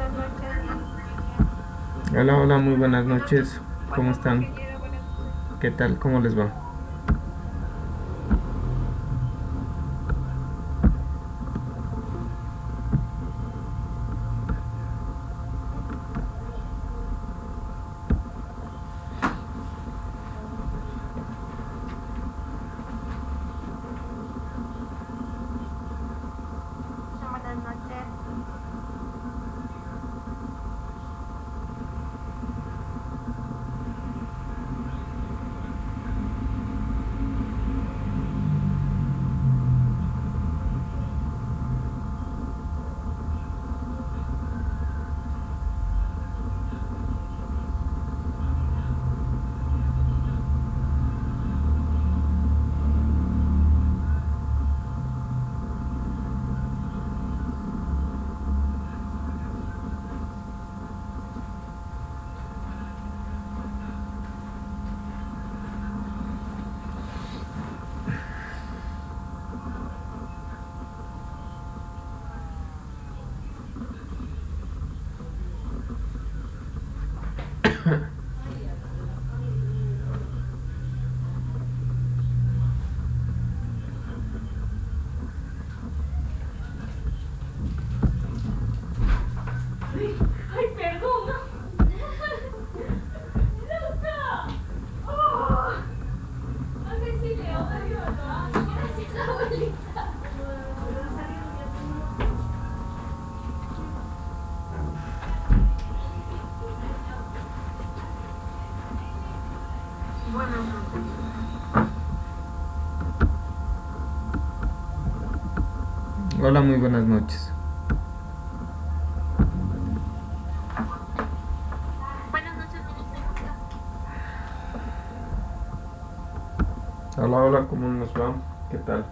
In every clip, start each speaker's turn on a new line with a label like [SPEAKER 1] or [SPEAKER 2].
[SPEAKER 1] buenas noches.
[SPEAKER 2] Hola, hola, muy buenas noches. ¿Cómo están?
[SPEAKER 1] Ingeniero, buenas noches.
[SPEAKER 2] ¿Qué tal? ¿Cómo les va?
[SPEAKER 1] Buenas noches. Ay, perdón. ¡Loca! ¡Oh! No sé si le odio o no. Gracias, abuelita. Buenas noches.
[SPEAKER 2] Hola, muy buenas noches.
[SPEAKER 1] Buenas noches, ministro.
[SPEAKER 2] Hola, hola, ¿cómo nos va? ¿Qué tal?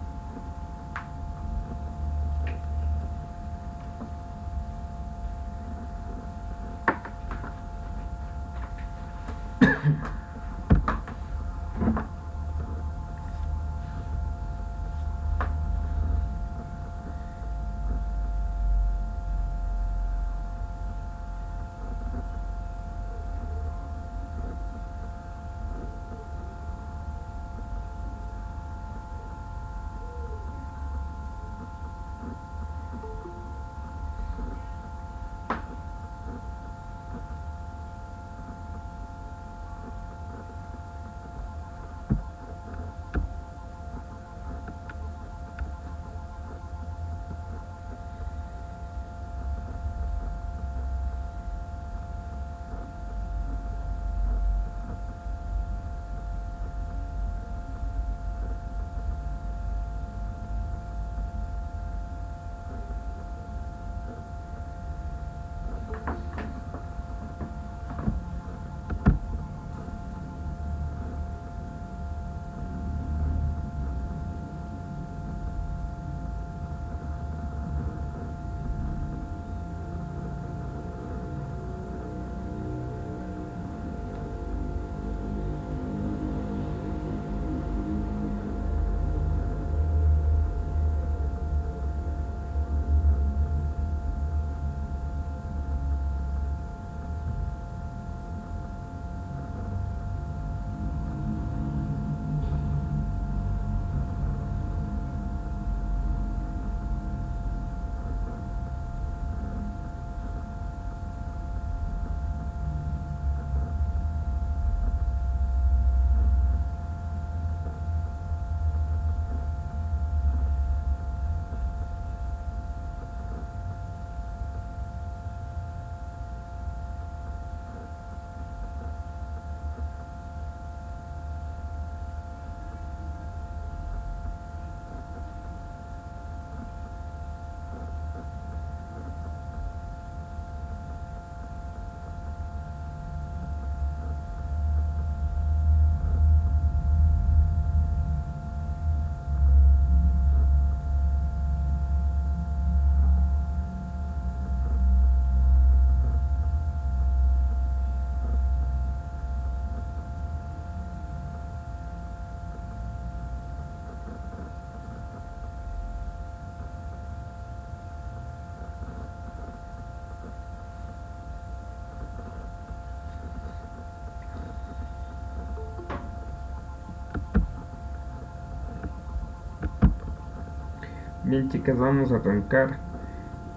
[SPEAKER 2] Bien, chicas, vamos a arrancar.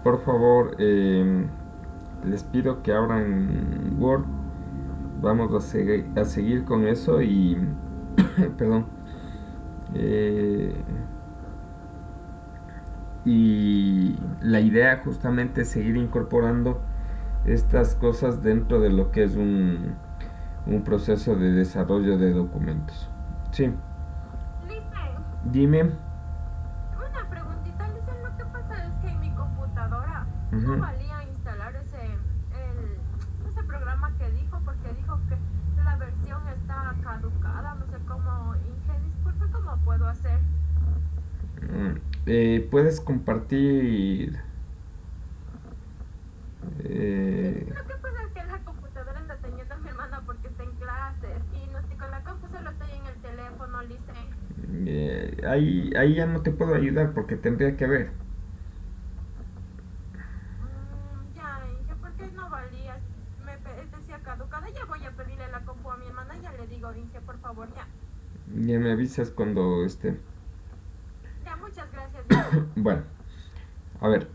[SPEAKER 2] Por favor, les pido que abran Word. Vamos a seguir con eso y, perdón, eh, y la idea justamente es seguir incorporando estas cosas dentro de lo que es un proceso de desarrollo de documentos. Sí,
[SPEAKER 1] Lice,
[SPEAKER 2] dime.
[SPEAKER 1] una preguntita, Lice, lo que pasa es que en mi computadora no
[SPEAKER 2] Ujú.
[SPEAKER 1] valía instalar ese programa que dijo, porque dijo que la versión está caducada, no sé cómo, Inge, disculpe, ¿cómo puedo hacer?
[SPEAKER 2] Puedes compartir. eh,
[SPEAKER 1] Lo que pasa es que la computadora está teniendo mi hermana porque está en clases y no estoy con la compu, solo estoy en el teléfono, Lice.
[SPEAKER 2] ahí ya no te puedo ayudar porque tendría que ver.
[SPEAKER 1] Ya, Inge, ¿por qué no valía? Decía caducada, ya voy a pedirle la compu a mi hermana, ya le digo, Inge, por favor, ya.
[SPEAKER 2] Ya me avisas cuando esté.
[SPEAKER 1] Ya, muchas gracias, Lice.
[SPEAKER 2] Bueno, a ver.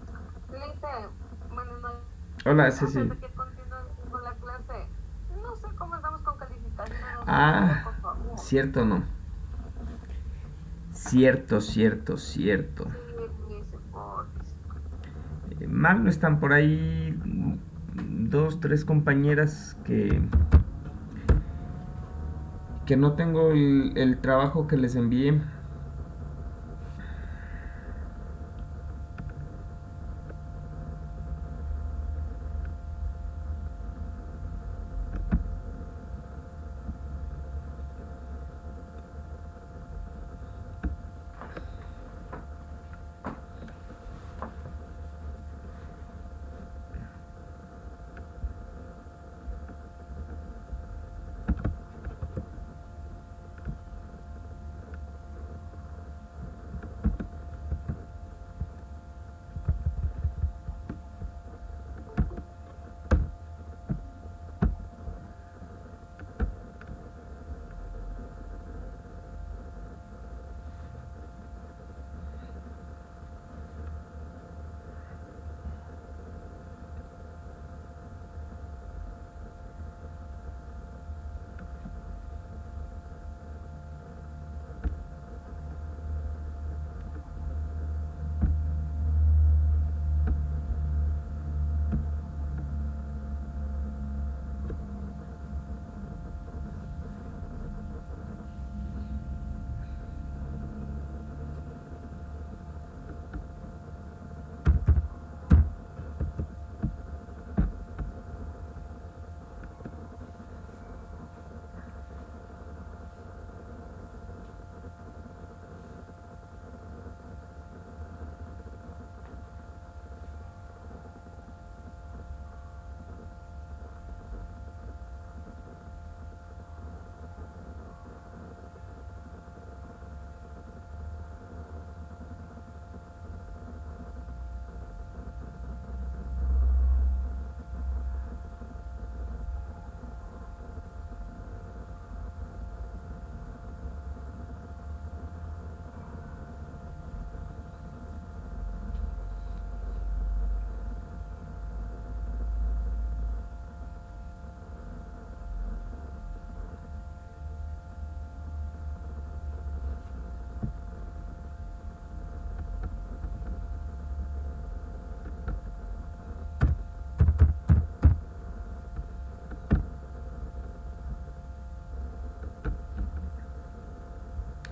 [SPEAKER 1] Lice, buenas noches.
[SPEAKER 2] Hola,
[SPEAKER 1] Antes
[SPEAKER 2] Ceci.
[SPEAKER 1] de que continúen con la clase, no sé cómo estamos con calificaciones, ¿nos puede ayudar,
[SPEAKER 2] Ah,
[SPEAKER 1] por favor?
[SPEAKER 2] cierto, no. Cierto, cierto, cierto.
[SPEAKER 1] Sí, Lice, por...
[SPEAKER 2] Mal no están por ahí dos, tres compañeras que no tengo el trabajo que les envié.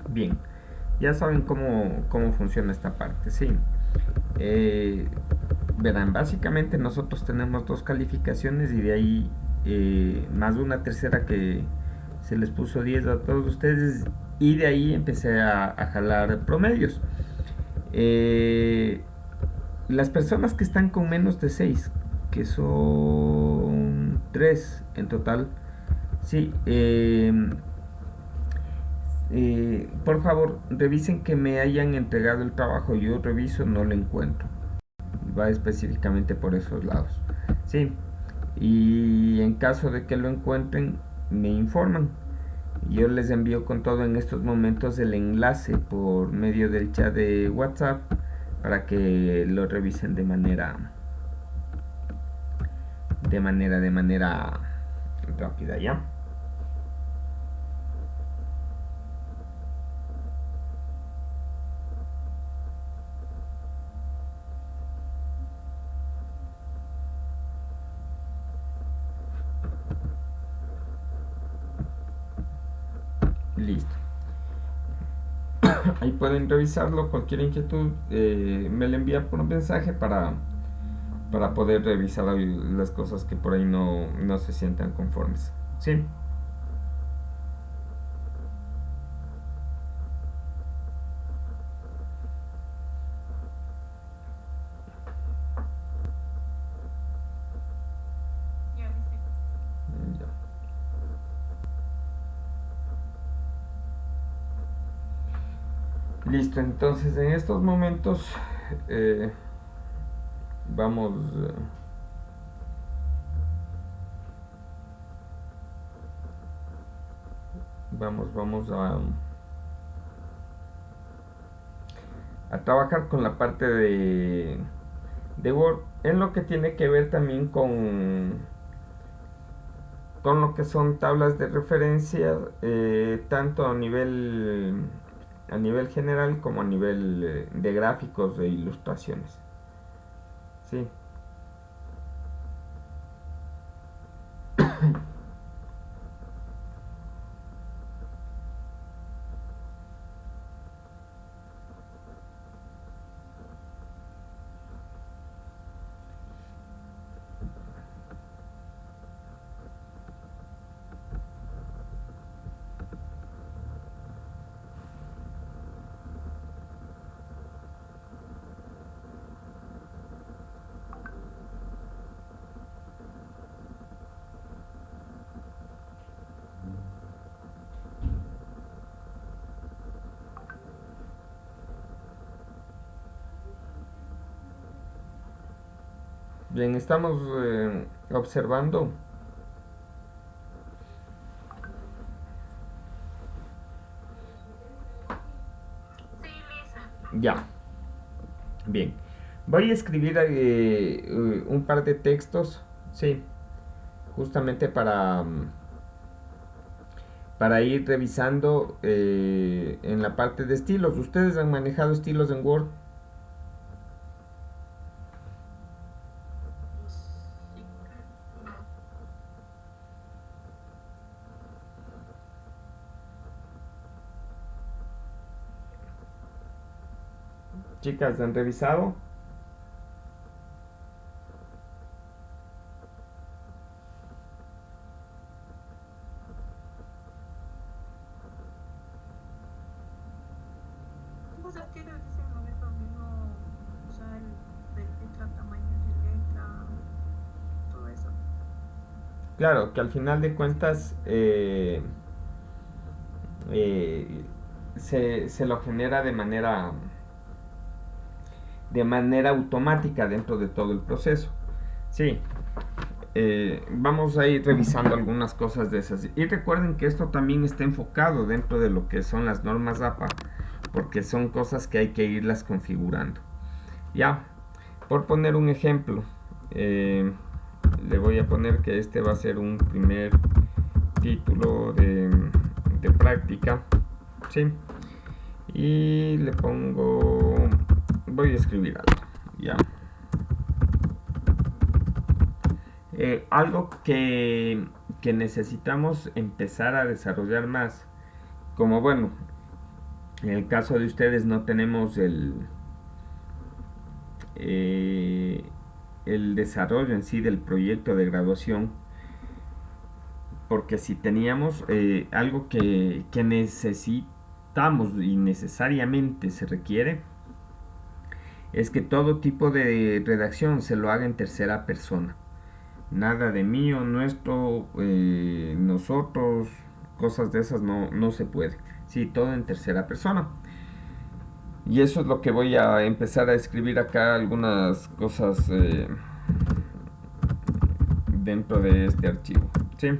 [SPEAKER 2] Bien, ya saben cómo funciona esta parte, sí. Eh, Verán, básicamente nosotros tenemos dos calificaciones y de ahí más de una tercera que se les puso 10 a todos ustedes y de ahí empecé a jalar promedios. Eh, las personas que están con menos de 6 que son 3 en total, sí, por favor, revisen que me hayan entregado el trabajo. Yo reviso, no lo encuentro. Va específicamente por esos lados. Sí, y en caso de que lo encuentren, me informan. Yo les envío con todo en estos momentos el enlace por medio del chat de WhatsApp para que lo revisen de manera rápida, ¿ya? Listo. Ahí pueden revisarlo. Cualquier inquietud me la envía por un mensaje para poder revisar las cosas que por ahí no se sientan conformes. ¿Sí?
[SPEAKER 1] Ya, listo.
[SPEAKER 2] Ya. Listo, entonces en estos momentos vamos vamos a trabajar con la parte de Word en lo que tiene que ver también con lo que son tablas de referencia, tanto a nivel general como a nivel de gráficos e ilustraciones. Sí. Bien, estamos observando.
[SPEAKER 1] Sí, Lisa.
[SPEAKER 2] Ya. Bien. Voy a escribir un par de textos, sí, justamente para ir revisando en la parte de estilos. ¿Ustedes han manejado estilos en Word?
[SPEAKER 1] Sí. No.
[SPEAKER 2] Chicas, ¿han revisado?
[SPEAKER 3] Los estilos dicen lo mismo, o sea, de letra, tamaño de letra, todo eso.
[SPEAKER 2] Claro, que al final de cuentas eh, se lo genera de manera automática dentro de todo el proceso. Sí, vamos a ir revisando algunas cosas de esas. Y recuerden que esto también está enfocado dentro de lo que son las normas APA, porque son cosas que hay que irlas configurando. Ya, por poner un ejemplo, le voy a poner que este va a ser un primer título de práctica. ¿Sí? Y le pongo, voy a escribir algo. Ya. Algo que necesitamos empezar a desarrollar más. Como bueno, en el caso de ustedes no tenemos el desarrollo en sí del proyecto de graduación, porque si teníamos algo que necesitamos y necesariamente se requiere, es que todo tipo de redacción se lo haga en tercera persona. Nada de mío, nuestro, nosotros, cosas de esas no se puede. Sí, todo en tercera persona. Y eso es lo que voy a empezar a escribir acá, algunas cosas dentro de este archivo. ¿Sí?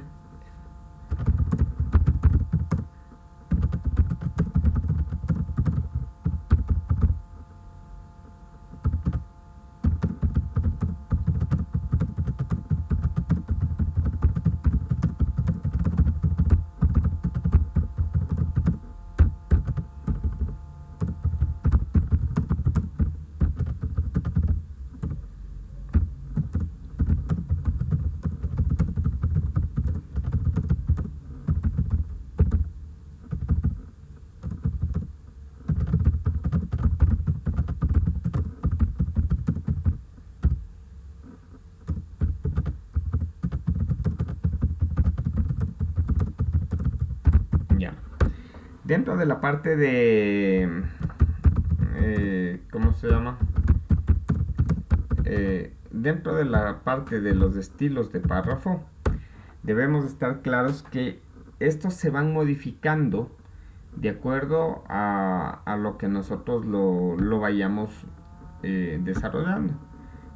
[SPEAKER 2] Dentro de la parte de... ¿cómo se llama? Dentro de la parte de los estilos de párrafo, debemos estar claros que estos se van modificando de acuerdo a lo que nosotros lo vayamos desarrollando.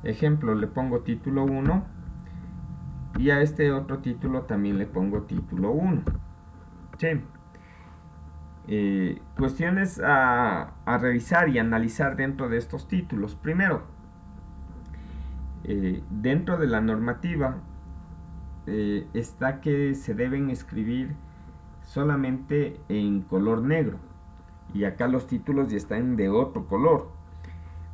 [SPEAKER 2] Ejemplo, le pongo título 1 y a este otro título también le pongo título 1. ¿Sí? Cuestiones a revisar y analizar dentro de estos títulos. Primero, dentro de la normativa está que se deben escribir solamente en color negro, y acá los títulos ya están de otro color.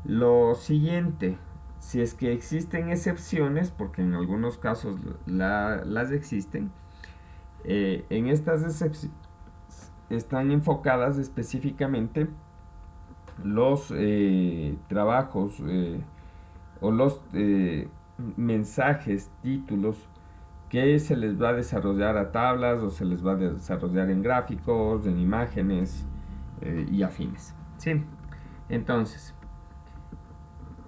[SPEAKER 2] Lo siguiente, si es que existen excepciones, porque en algunos casos las existen, en estas excepciones están enfocadas específicamente los trabajos o los mensajes, títulos que se les va a desarrollar a tablas o se les va a desarrollar en gráficos, en imágenes y afines. ¿Sí? Entonces,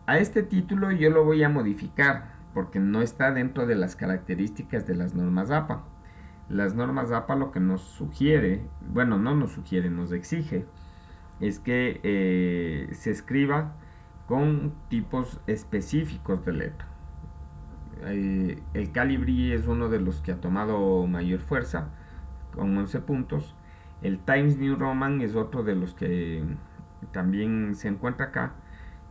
[SPEAKER 2] a este título yo lo voy a modificar porque no está dentro de las características de las normas APA. Las normas APA lo que nos sugiere, bueno, no nos sugiere, nos exige, es que se escriba con tipos específicos de letra. El Calibri es uno de los que ha tomado mayor fuerza, con 11 puntos. El Times New Roman es otro de los que también se encuentra acá,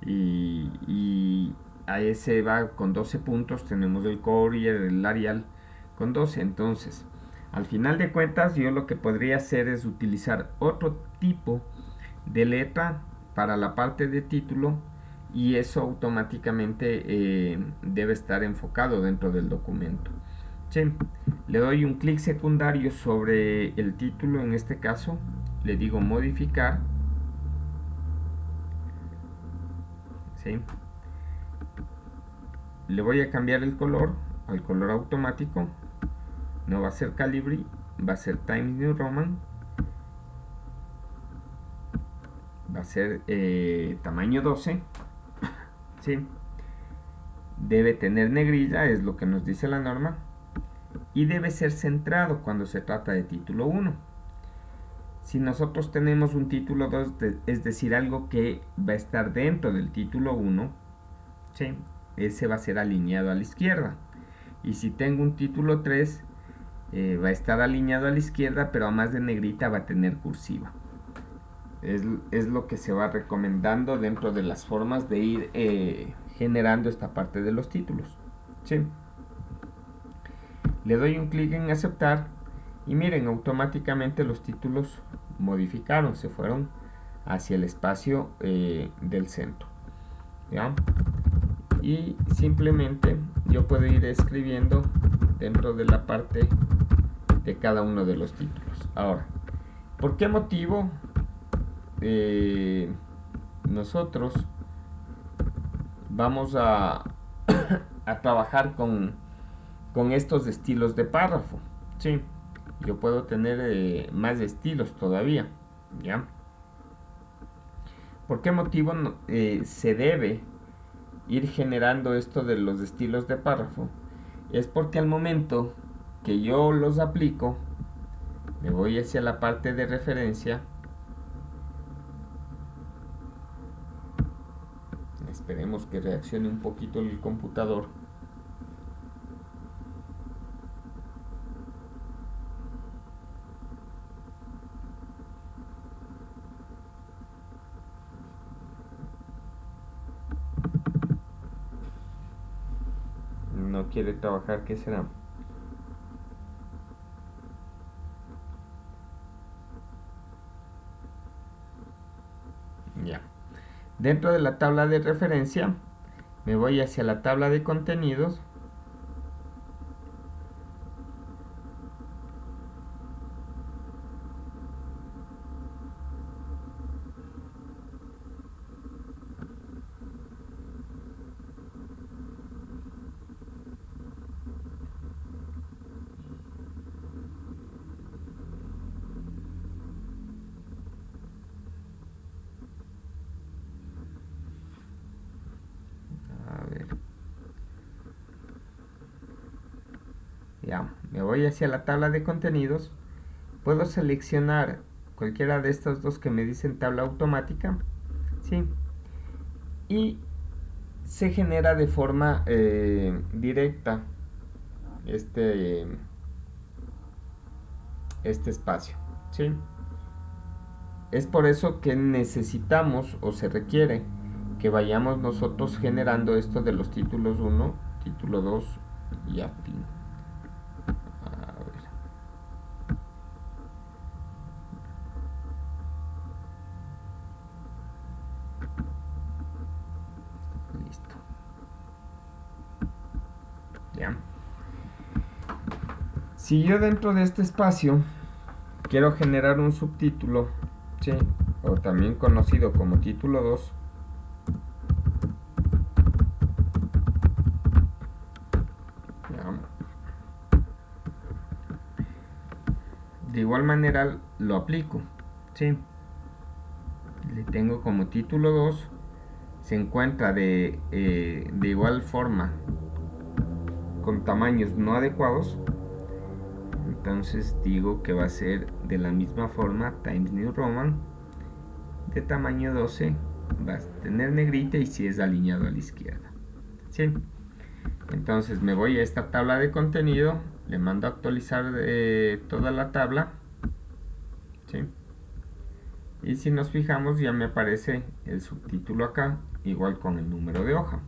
[SPEAKER 2] y a ese va con 12 puntos. Tenemos el Courier, el Arial con 12. Entonces, al final de cuentas, yo lo que podría hacer es utilizar otro tipo de letra para la parte de título, y eso automáticamente debe estar enfocado dentro del documento. ¿Sí? Le doy un clic secundario sobre el título, en este caso le digo modificar. ¿Sí? Le voy a cambiar el color al color automático. No va a ser Calibri, va a ser Times New Roman. Va a ser tamaño 12. ¿Sí? Debe tener negrilla, es lo que nos dice la norma, y debe ser centrado cuando se trata de título 1. Si nosotros tenemos un título 2, es decir, algo que va a estar dentro del título 1, ¿sí?, ese va a ser alineado a la izquierda. Y si tengo un título 3, va a estar alineado a la izquierda, pero a más de negrita va a tener cursiva. Es lo que se va recomendando dentro de las formas de ir generando esta parte de los títulos. ¿Sí? Le doy un clic en aceptar y miren, automáticamente los títulos modificaron, se fueron hacia el espacio del centro. ¿Ya? Y simplemente yo puedo ir escribiendo dentro de la parte de cada uno de los títulos. Ahora, ¿por qué motivo nosotros vamos a trabajar con estos estilos de párrafo? Sí, yo puedo tener más estilos todavía, ¿ya? ¿Por qué motivo se debe ir generando esto de los estilos de párrafo? Es porque al momento que yo los aplico, me voy hacia la parte de referencia. Esperemos que reaccione un poquito el computador. No quiere trabajar, ¿qué será? Ya. Dentro de la tabla de referencia, me voy hacia la tabla de contenidos. Ya, me voy hacia la tabla de contenidos. Puedo seleccionar cualquiera de estas dos que me dicen tabla automática, ¿sí? Y se genera de forma directa este espacio, ¿sí? Es por eso que necesitamos o se requiere que vayamos nosotros generando esto de los títulos 1, título 2 y afín. A ver. Listo. Ya. Si yo dentro de este espacio quiero generar un subtítulo, ¿sí? O también conocido como título 2, de igual manera lo aplico, ¿sí? Le tengo como título 2, se encuentra de igual forma con tamaños no adecuados, entonces digo que va a ser de la misma forma Times New Roman de tamaño 12, va a tener negrita y si es alineado a la izquierda, ¿sí? Entonces me voy a esta tabla de contenido, le mando a actualizar toda la tabla, ¿sí? Y si nos fijamos ya me aparece el subtítulo acá, igual con el número de hoja.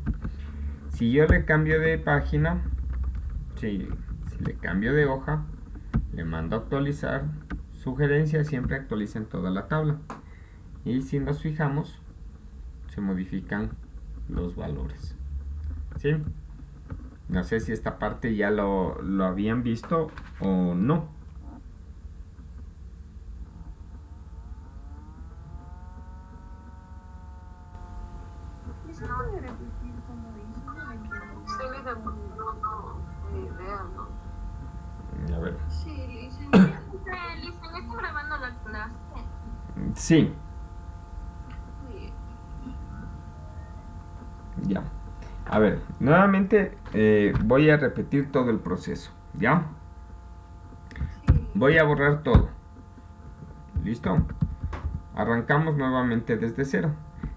[SPEAKER 2] Si yo le cambio de página, si le cambio de hoja, le mando a actualizar, sugerencia, siempre actualicen toda la tabla. Y si nos fijamos, se modifican los valores, ¿sí? No sé si esta parte ya lo habían visto o no.
[SPEAKER 3] ¿Eso puede repetir como dice? No entiendo.
[SPEAKER 1] Sí, ni idea, ¿no?
[SPEAKER 2] A ver.
[SPEAKER 3] Sí, Lisen.
[SPEAKER 1] Listen, ¿está grabando la clase?
[SPEAKER 2] Sí,
[SPEAKER 3] Oye,
[SPEAKER 2] ya. A ver, nuevamente voy a repetir todo el proceso, ¿ya?
[SPEAKER 3] sí.
[SPEAKER 2] Voy a borrar todo. ¿Listo? Arrancamos nuevamente desde cero.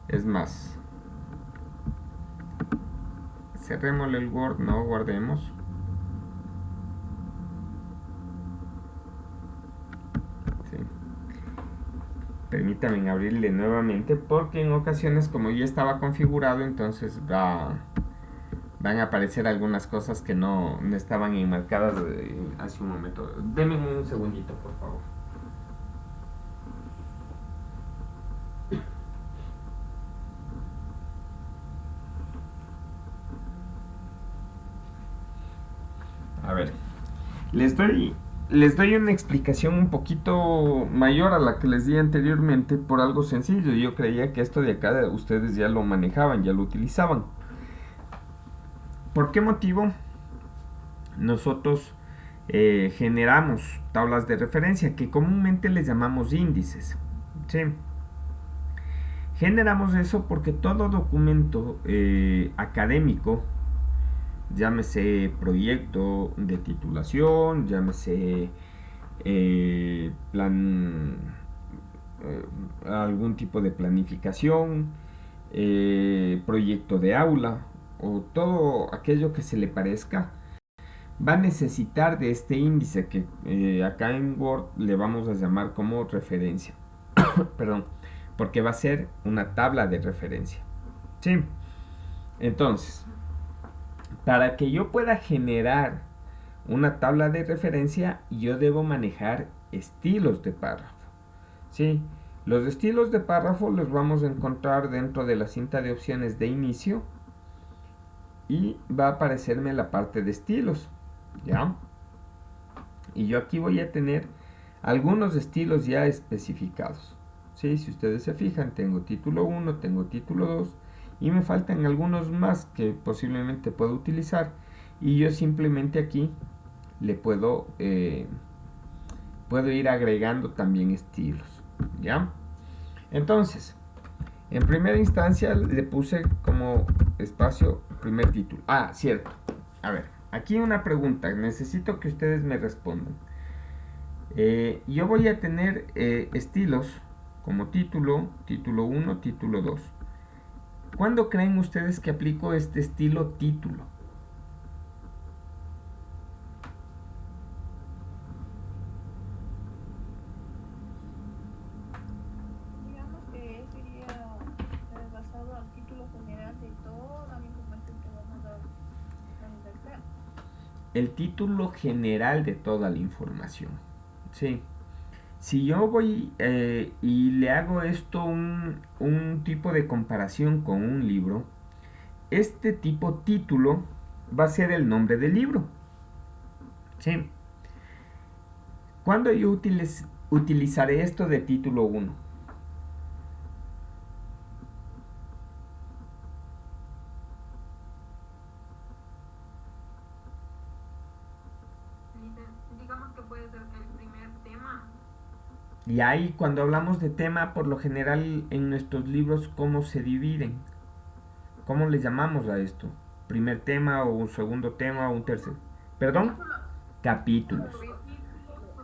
[SPEAKER 2] Es más, cerrémosle el Word, no guardemos. Sí. Permítanme abrirle nuevamente porque en ocasiones como ya estaba configurado, entonces van a aparecer algunas cosas que no estaban enmarcadas hace un momento. Denme un segundito, por favor. A ver, les doy una explicación un poquito mayor a la que les di anteriormente por algo sencillo. Yo creía que esto de acá ustedes ya lo manejaban, ya lo utilizaban. ¿Por qué motivo nosotros generamos tablas de referencia que comúnmente les llamamos índices? ¿Sí? Generamos eso porque todo documento académico, llámese proyecto de titulación, llámese algún tipo de planificación, proyecto de aula o todo aquello que se le parezca, va a necesitar de este índice que acá en Word le vamos a llamar como referencia. Perdón, porque va a ser una tabla de referencia. ¿Sí? Entonces, para que yo pueda generar una tabla de referencia, yo debo manejar estilos de párrafo. ¿Sí? Los estilos de párrafo los vamos a encontrar dentro de la cinta de opciones de inicio y va a aparecerme la parte de estilos. ¿Ya? Y yo aquí voy a tener algunos estilos ya especificados. ¿Sí? Si ustedes se fijan, tengo título 1, tengo título 2 y me faltan algunos más que posiblemente puedo utilizar y yo simplemente aquí le puedo ir agregando también estilos, ¿ya? Entonces, en primera instancia le puse como espacio primer título. Ah, cierto. A ver, aquí una pregunta, necesito que ustedes me respondan. Yo voy a tener estilos como título, título 1, título 2. ¿Cuándo creen ustedes que aplico este estilo título?
[SPEAKER 3] Digamos que sería basado al título general de toda la información que vamos a redactar.
[SPEAKER 2] El título general de toda la información. Sí. Si yo voy y le hago esto un tipo de comparación con un libro, este tipo título va a ser el nombre del libro. ¿Sí? ¿Cuándo yo utilizaré esto de título 1?
[SPEAKER 1] Digamos que puede ser el primer tema.
[SPEAKER 2] Y ahí cuando hablamos de tema, por lo general en nuestros libros, ¿cómo se dividen? ¿Cómo le llamamos a esto? ¿Primer tema o un segundo tema o un tercer? ¿Perdón? Capítulos.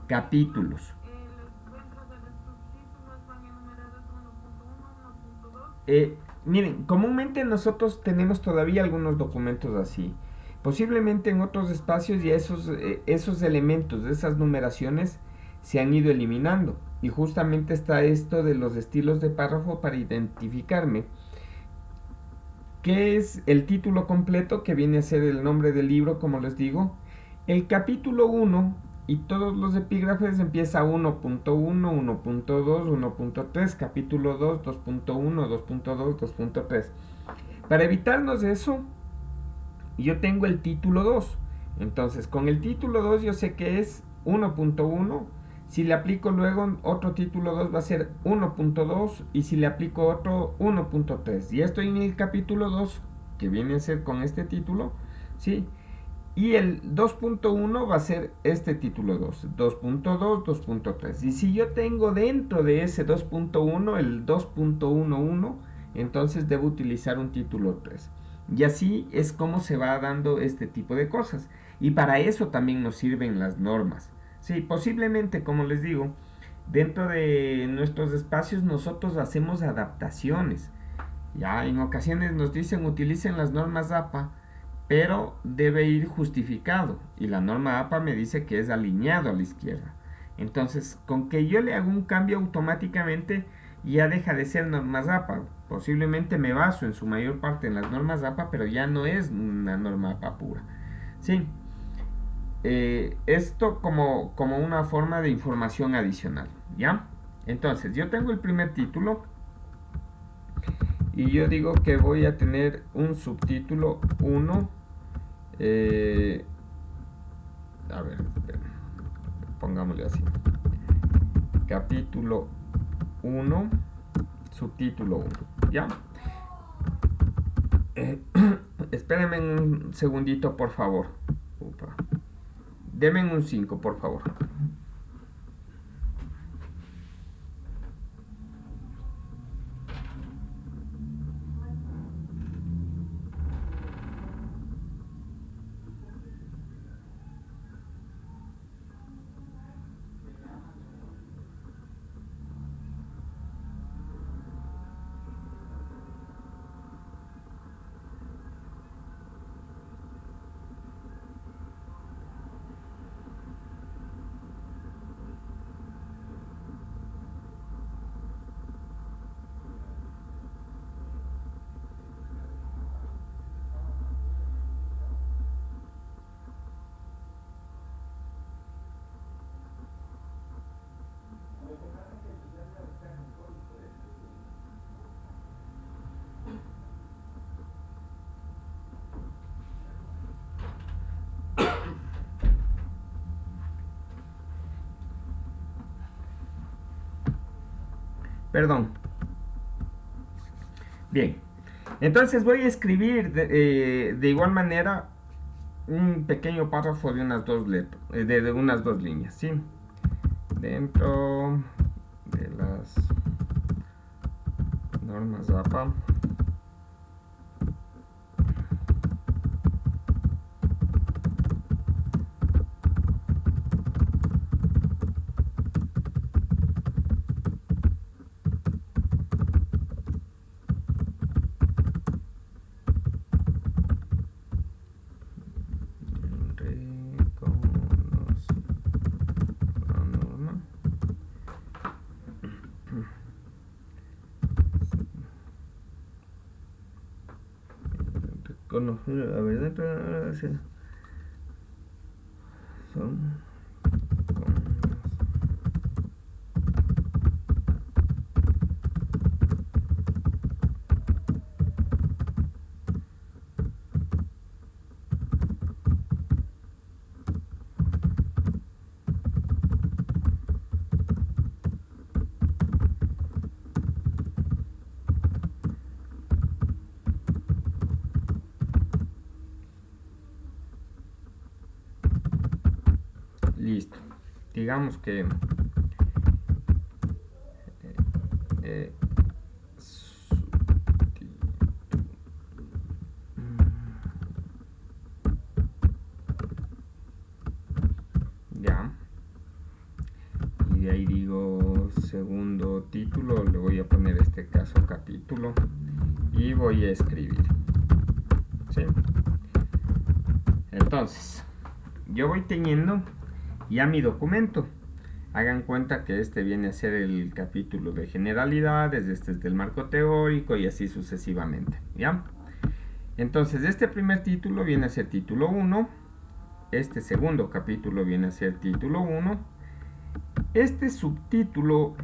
[SPEAKER 2] Capítulos.
[SPEAKER 1] Dentro de los subtítulos van enumerados 1.1, 1.2.
[SPEAKER 2] Miren, comúnmente nosotros tenemos todavía algunos documentos así. Posiblemente en otros espacios ya esos elementos, de esas numeraciones, se han ido eliminando. Y justamente está esto de los estilos de párrafo para identificarme. ¿Qué es el título completo, que viene a ser el nombre del libro, como les digo? El capítulo 1 y todos los epígrafes empieza 1.1, 1.2, 1.3, capítulo 2, 2.1, 2.2, 2.3. Para evitarnos eso, yo tengo el título 2. Entonces, con el título 2 yo sé que es 1.1. Si le aplico luego otro título 2 va a ser 1.2 y si le aplico otro 1.3. Y estoy en el capítulo 2, que viene a ser con este título, ¿sí? Y el 2.1 va a ser este título 2, 2.2, 2.3. Y si yo tengo dentro de ese 2.1 el 2.11, entonces debo utilizar un título 3. Y así es como se va dando este tipo de cosas. Y para eso también nos sirven las normas. Sí, posiblemente, como les digo, dentro de nuestros espacios nosotros hacemos adaptaciones. Ya en ocasiones nos dicen utilicen las normas APA, pero debe ir justificado. Y la norma APA me dice que es alineado a la izquierda. Entonces, con que yo le haga un cambio automáticamente, ya deja de ser normas APA. Posiblemente me baso en su mayor parte en las normas APA, pero ya no es una norma APA pura. Sí. Esto como una forma de información adicional, ¿ya? Entonces, yo tengo el primer título y yo digo que voy a tener un subtítulo 1. A ver, pongámosle así. Capítulo 1, subtítulo 1, ¿ya? Espérenme un segundito, por favor. Upa. Denme un 5, por favor. Perdón. Bien. Entonces voy a escribir de igual manera un pequeño párrafo de unas dos letras, de unas dos líneas, ¿sí? Dentro de las normas APA, icono. A ver, son listo. Digamos que ya, y de ahí digo segundo título, le voy a poner este caso capítulo y voy a escribir, ¿sí? Entonces yo voy teniendo ya mi documento. Hagan cuenta que este viene a ser el capítulo de generalidades, este es del marco teórico y así sucesivamente, ¿ya? Entonces este primer título viene a ser título 1, este segundo capítulo viene a ser título 1, este subtítulo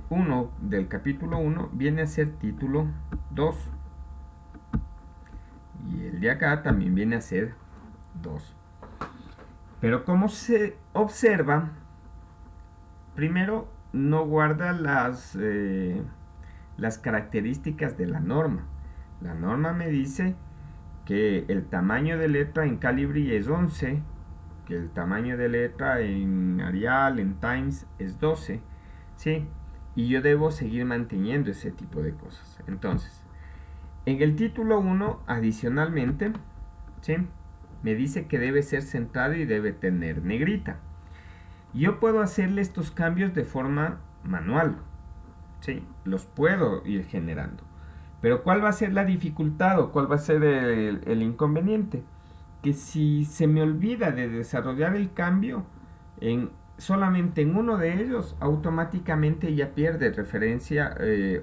[SPEAKER 2] 1 del capítulo 1 viene a ser título 2 y el de acá también viene a ser 2. Pero como se observa, primero no guarda las características de la norma. La norma me dice que el tamaño de letra en Calibri es 11, que el tamaño de letra en Arial, en Times es 12, ¿sí? Y yo debo seguir manteniendo ese tipo de cosas. Entonces, en el título 1, adicionalmente, ¿sí?, me dice que debe ser centrado y debe tener negrita. Yo puedo hacerle estos cambios de forma manual, ¿sí? Los puedo ir generando. Pero ¿cuál va a ser la dificultad o cuál va a ser el inconveniente? Que si se me olvida de desarrollar el cambio solamente en uno de ellos, automáticamente ya pierde referencia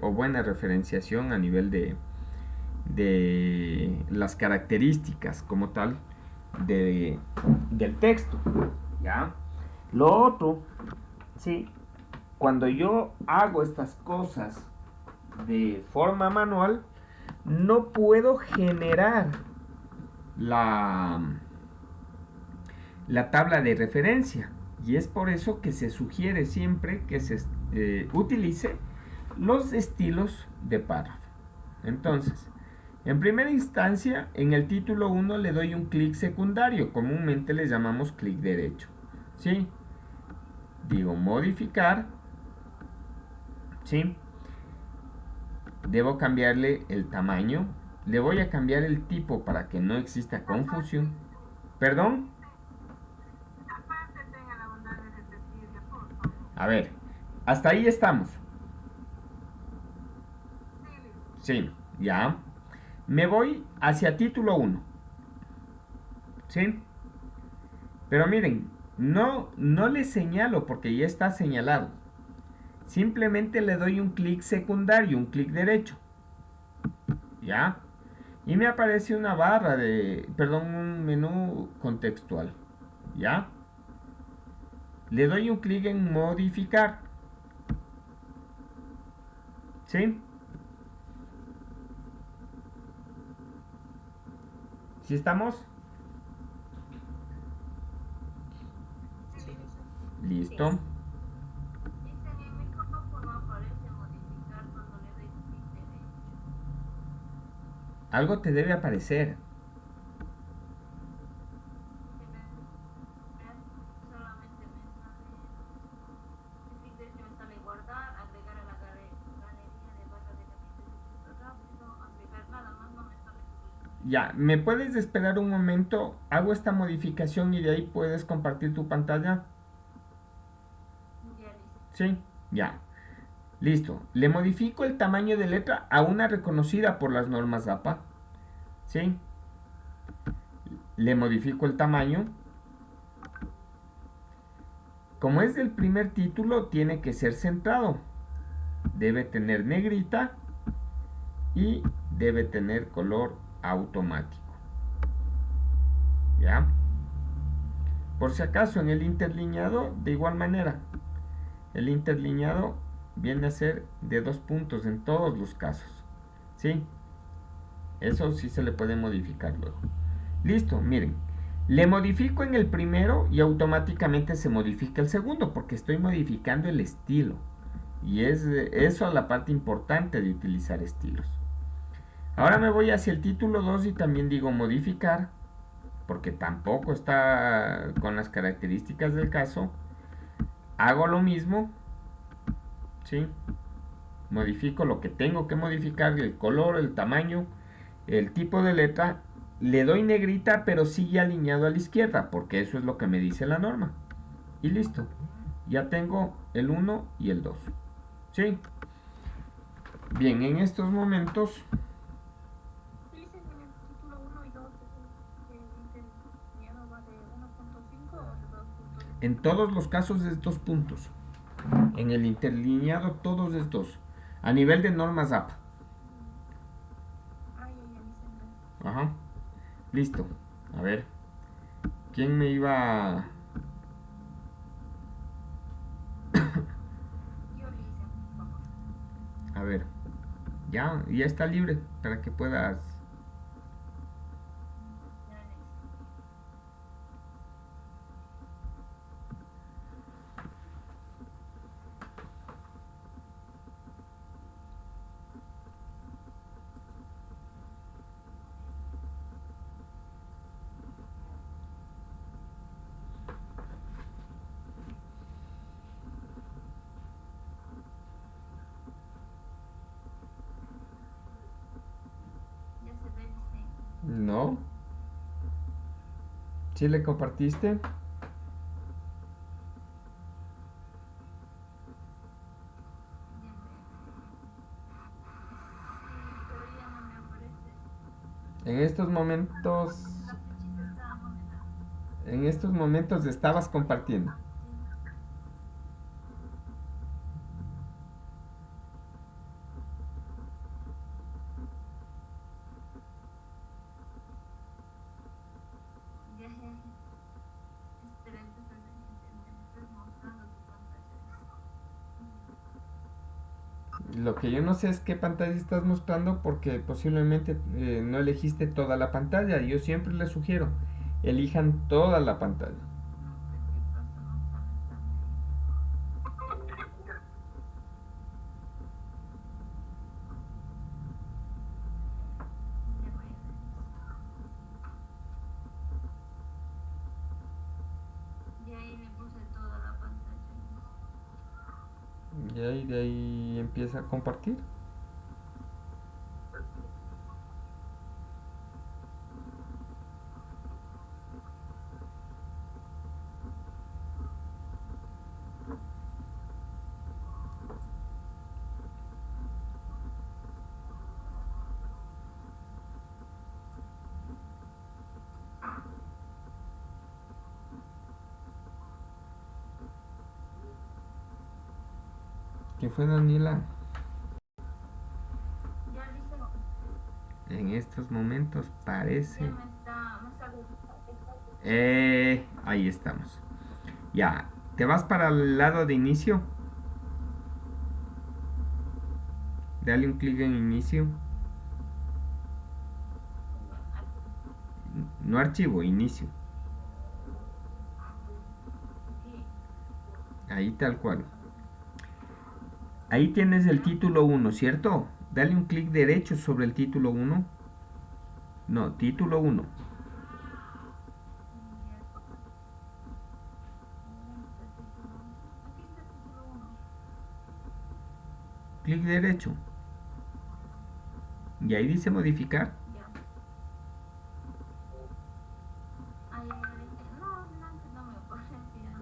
[SPEAKER 2] o buena referenciación a nivel de las características como tal del texto, ¿ya? Lo otro, ¿sí?, cuando yo hago estas cosas de forma manual, no puedo generar la tabla de referencia, y es por eso que se sugiere siempre que se utilice los estilos de párrafo. Entonces, en primera instancia, en el título 1 le doy un clic secundario, comúnmente le llamamos clic derecho, ¿sí? Digo modificar, ¿sí? Debo cambiarle el tamaño, le voy a cambiar el tipo para que no exista confusión. ¿Perdón? A ver, hasta ahí estamos. Sí, ya. Me voy hacia título 1. ¿Sí? Pero miren, no le señalo porque ya está señalado. Simplemente le doy un clic secundario, un clic derecho. ¿Ya? Y me aparece una barra un menú contextual. ¿Ya? Le doy un clic en modificar. ¿Sí? ¿Sí estamos?
[SPEAKER 3] Sí.
[SPEAKER 2] Listo.
[SPEAKER 1] Dice en mi campo no aparece modificar cuando le doy clic derecho.
[SPEAKER 2] Algo te debe aparecer.
[SPEAKER 1] Solamente me sale clic derecho, me sale guardar, agregar a la galería de barra de herramientas rápido, agregar nada más, no me sale.
[SPEAKER 2] Ya, ¿me puedes esperar un momento? Hago esta modificación y de ahí puedes compartir tu pantalla.
[SPEAKER 1] Ya listo.
[SPEAKER 2] ¿Sí? Ya. Listo. Le modifico el tamaño de letra a una reconocida por las normas APA. ¿Sí? Le modifico el tamaño. Como es del primer título, tiene que ser centrado. Debe tener negrita y debe tener color automático. ¿Ya? Por si acaso, en el interlineado, de igual manera, el interlineado viene a ser de 2 puntos en todos los casos. ¿Sí? Eso sí se le puede modificar luego. Listo, miren. Le modifico en el primero y automáticamente se modifica el segundo porque estoy modificando el estilo. Y es eso la parte importante de utilizar estilos. Ahora me voy hacia el título 2 y también digo modificar, porque tampoco está con las características del caso. Hago lo mismo, ¿sí? Modifico lo que tengo que modificar, el color, el tamaño, el tipo de letra. Le doy negrita, pero sigue alineado a la izquierda, porque eso es lo que me dice la norma. Y listo. Ya tengo el 1 y el 2. ¿Sí? Bien, en estos momentos...
[SPEAKER 3] Dicen en el título 1 y 2 el interlineado va de 1.5 o de 2 puntos.
[SPEAKER 2] En todos los casos es 2 puntos. En el interlineado todos es 2. A nivel de normas AP.
[SPEAKER 3] Ay, dicen.
[SPEAKER 2] Ajá. Listo. A ver. ¿Quién me iba a...
[SPEAKER 1] Yo le hice, por favor.
[SPEAKER 2] A ver. Ya está libre para que puedas...
[SPEAKER 1] Ya le hice. Ya se ve, dice.
[SPEAKER 2] No. ¿Sí le compartiste?
[SPEAKER 1] Ya ve. Sí, pero ya no me aparece.
[SPEAKER 2] En estos momentos...
[SPEAKER 1] La flechita está nominada.
[SPEAKER 2] En estos momentos estabas compartiendo.
[SPEAKER 1] Sí. Ya, ya. Espera, entonces me estás mostrando tu pantalla.
[SPEAKER 2] Lo que yo no sé es qué pantalla estás mostrando porque posiblemente no elegiste toda la pantalla. Yo siempre les sugiero, elijan toda la pantalla.
[SPEAKER 1] No sé qué pasa, no sale también. Ya voy a ver. Y ahí le puse toda la pantalla.
[SPEAKER 2] Y ahí de ahí empieza a compartir. ¿Quién fue Daniela?
[SPEAKER 1] Ya dice,
[SPEAKER 2] En estos momentos parece...
[SPEAKER 1] ya me sale.
[SPEAKER 2] Ahí estamos. Ya, ¿te vas para el lado de inicio? Dale un clic en inicio. No archivo, inicio.
[SPEAKER 1] Aquí.
[SPEAKER 2] Ahí tal cual. Ahí tienes el título 1, ¿cierto? Dale un clic derecho sobre el título 1. No, título 1.
[SPEAKER 1] Aquí está el título 1.
[SPEAKER 2] Clic derecho. Y ahí dice modificar.
[SPEAKER 1] Ya. Ahí no me aparecía.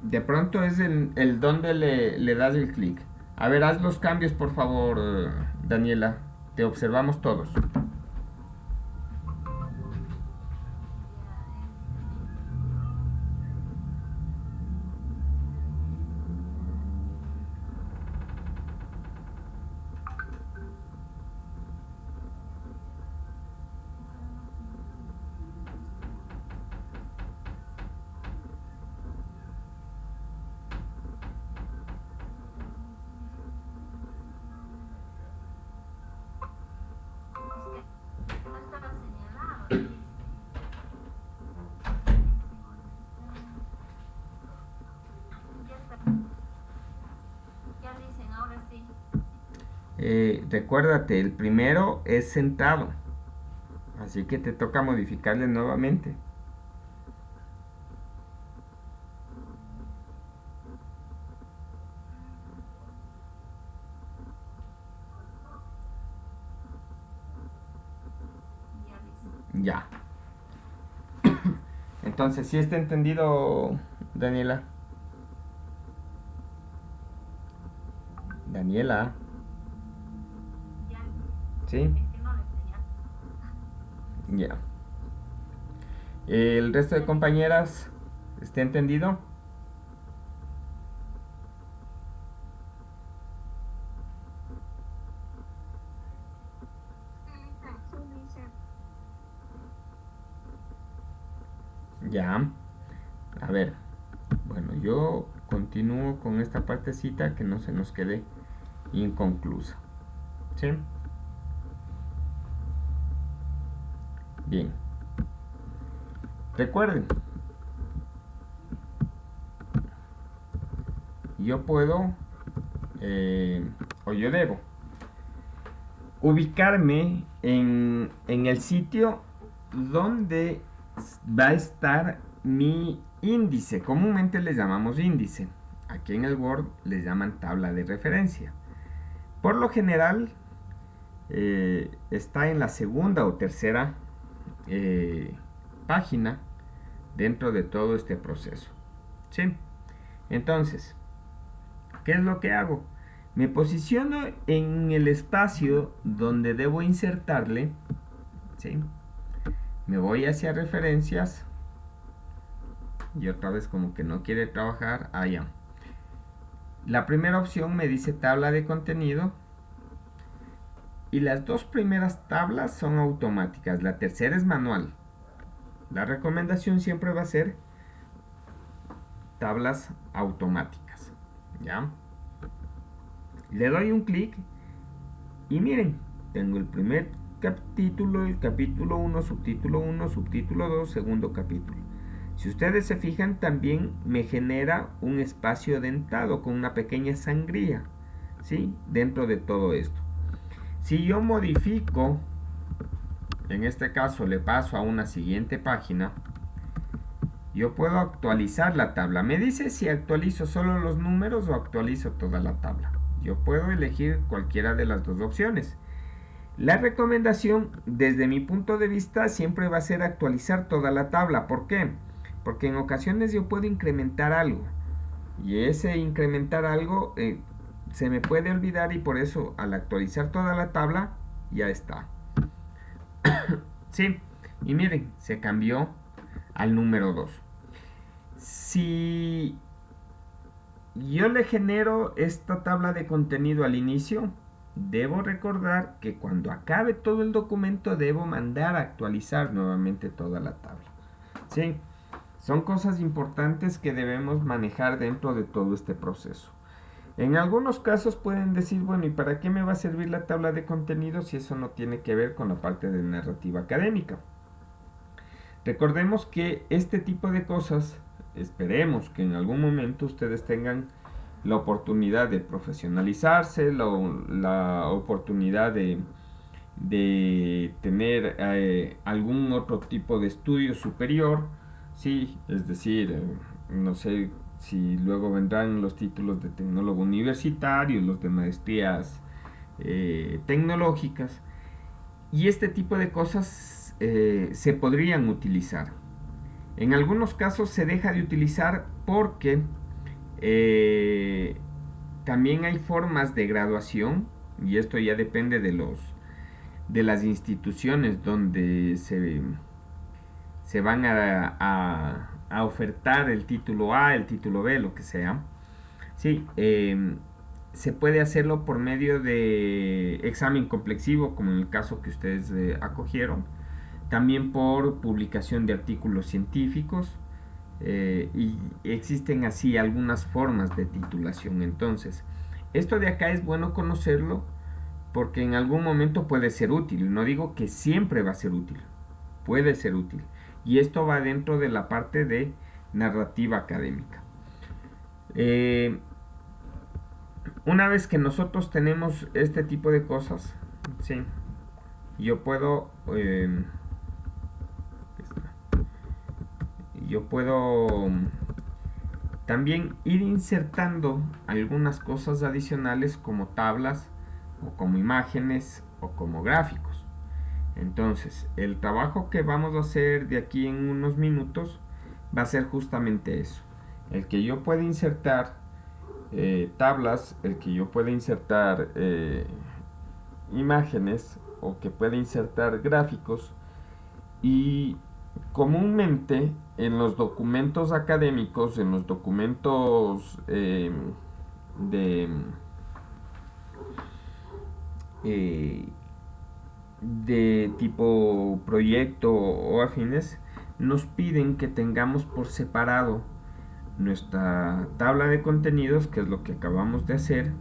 [SPEAKER 2] De pronto es el donde le das el clic. A ver, haz los cambios por favor, Daniela. Te observamos todos. Recuérdate, el primero es sentado, así que te toca modificarle nuevamente.
[SPEAKER 1] Ya listo.
[SPEAKER 2] Ya. Entonces, ¿sí está entendido, Daniela? Daniela,
[SPEAKER 1] Ya,
[SPEAKER 2] ¿sí?
[SPEAKER 1] es que no le señal.
[SPEAKER 2] Ya. ¿El resto de compañeras está entendido?
[SPEAKER 3] Sí, dice.
[SPEAKER 2] Ya. A ver. Bueno, yo continúo con esta partecita que no se nos quede inconclusa. ¿Sí? Bien. Recuerden, yo puedo o yo debo ubicarme en el sitio donde va a estar mi índice. Comúnmente les llamamos índice. Aquí en el Word les llaman tabla de referencia. Por lo general está en la segunda o tercera página dentro de todo este proceso. ¿Sí? Entonces, ¿qué es lo que hago? Me posiciono en el espacio donde debo insertarle, ¿sí? Me voy hacia referencias y otra vez como que no quiere trabajar allá. La primera opción me dice tabla de contenido y las dos primeras tablas son automáticas, la tercera es manual. La recomendación siempre va a ser tablas automáticas, ¿ya? Le doy un clic y miren, tengo el primer capítulo, el capítulo 1, subtítulo 2, segundo capítulo. Si ustedes se fijan, también me genera un espacio dentado con una pequeña sangría, ¿sí? Dentro de todo esto. Si yo modifico, en este caso le paso a una siguiente página, yo puedo actualizar la tabla. Me dice si actualizo solo los números o actualizo toda la tabla. Yo puedo elegir cualquiera de las dos opciones. La recomendación, desde mi punto de vista, siempre va a ser actualizar toda la tabla. ¿Por qué? Porque en ocasiones yo puedo incrementar algo. Y ese incrementar algo se me puede olvidar y por eso al actualizar toda la tabla ya está. Sí, y miren, se cambió al número 2. Si yo le genero esta tabla de contenido al inicio, debo recordar que cuando acabe todo el documento debo mandar a actualizar nuevamente toda la tabla. ¿Sí? Son cosas importantes que debemos manejar dentro de todo este proceso. En algunos casos pueden decir, bueno, ¿y para qué me va a servir la tabla de contenido si eso no tiene que ver con la parte de narrativa académica? Recordemos que este tipo de cosas, esperemos que en algún momento ustedes tengan la oportunidad de profesionalizarse, la oportunidad de tener algún otro tipo de estudio superior, sí, es decir, no sé si luego vendrán los títulos de tecnólogo universitario, los de maestrías tecnológicas, y este tipo de cosas se podrían utilizar. En algunos casos se deja de utilizar porque también hay formas de graduación, y esto ya depende de las instituciones donde se van a ofertar el título A, el título B, lo que sea. Sí, se puede hacerlo por medio de examen complexivo, como en el caso que ustedes acogieron. También por publicación de artículos científicos. Y existen así algunas formas de titulación. Entonces, esto de acá es bueno conocerlo porque en algún momento puede ser útil. No digo que siempre va a ser útil, puede ser útil. Y esto va dentro de la parte de narrativa académica. Una vez que nosotros tenemos este tipo de cosas, ¿sí? Yo puedo... yo puedo también ir insertando algunas cosas adicionales como tablas o como imágenes o como gráficos. Entonces, el trabajo que vamos a hacer de aquí en unos minutos va a ser justamente eso. El que yo pueda insertar tablas, el que yo pueda insertar imágenes o que pueda insertar gráficos. Y comúnmente en los documentos académicos, en los documentos de, eh, de tipo proyecto o afines, nos piden que tengamos por separado nuestra tabla de contenidos, que es lo que acabamos de hacer,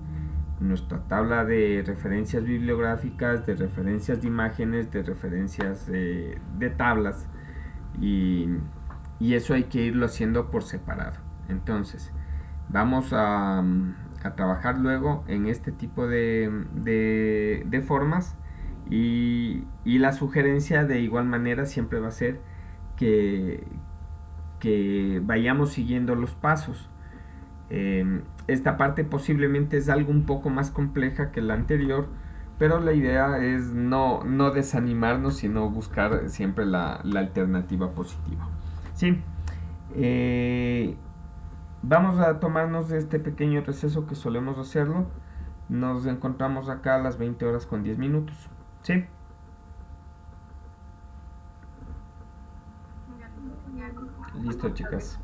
[SPEAKER 2] nuestra tabla de referencias bibliográficas, de referencias de imágenes, de referencias de tablas, y, y eso hay que irlo haciendo por separado. Entonces, vamos a trabajar luego en este tipo de formas, y la sugerencia de igual manera siempre va a ser que, que vayamos siguiendo los pasos. Esta parte posiblemente es algo un poco más compleja que la anterior, pero la idea es no desanimarnos, sino buscar siempre la alternativa positiva. Sí, vamos a tomarnos este pequeño receso que solemos hacerlo. Nos encontramos acá a las 20 horas con 10 minutos. Sí, listo, chicas.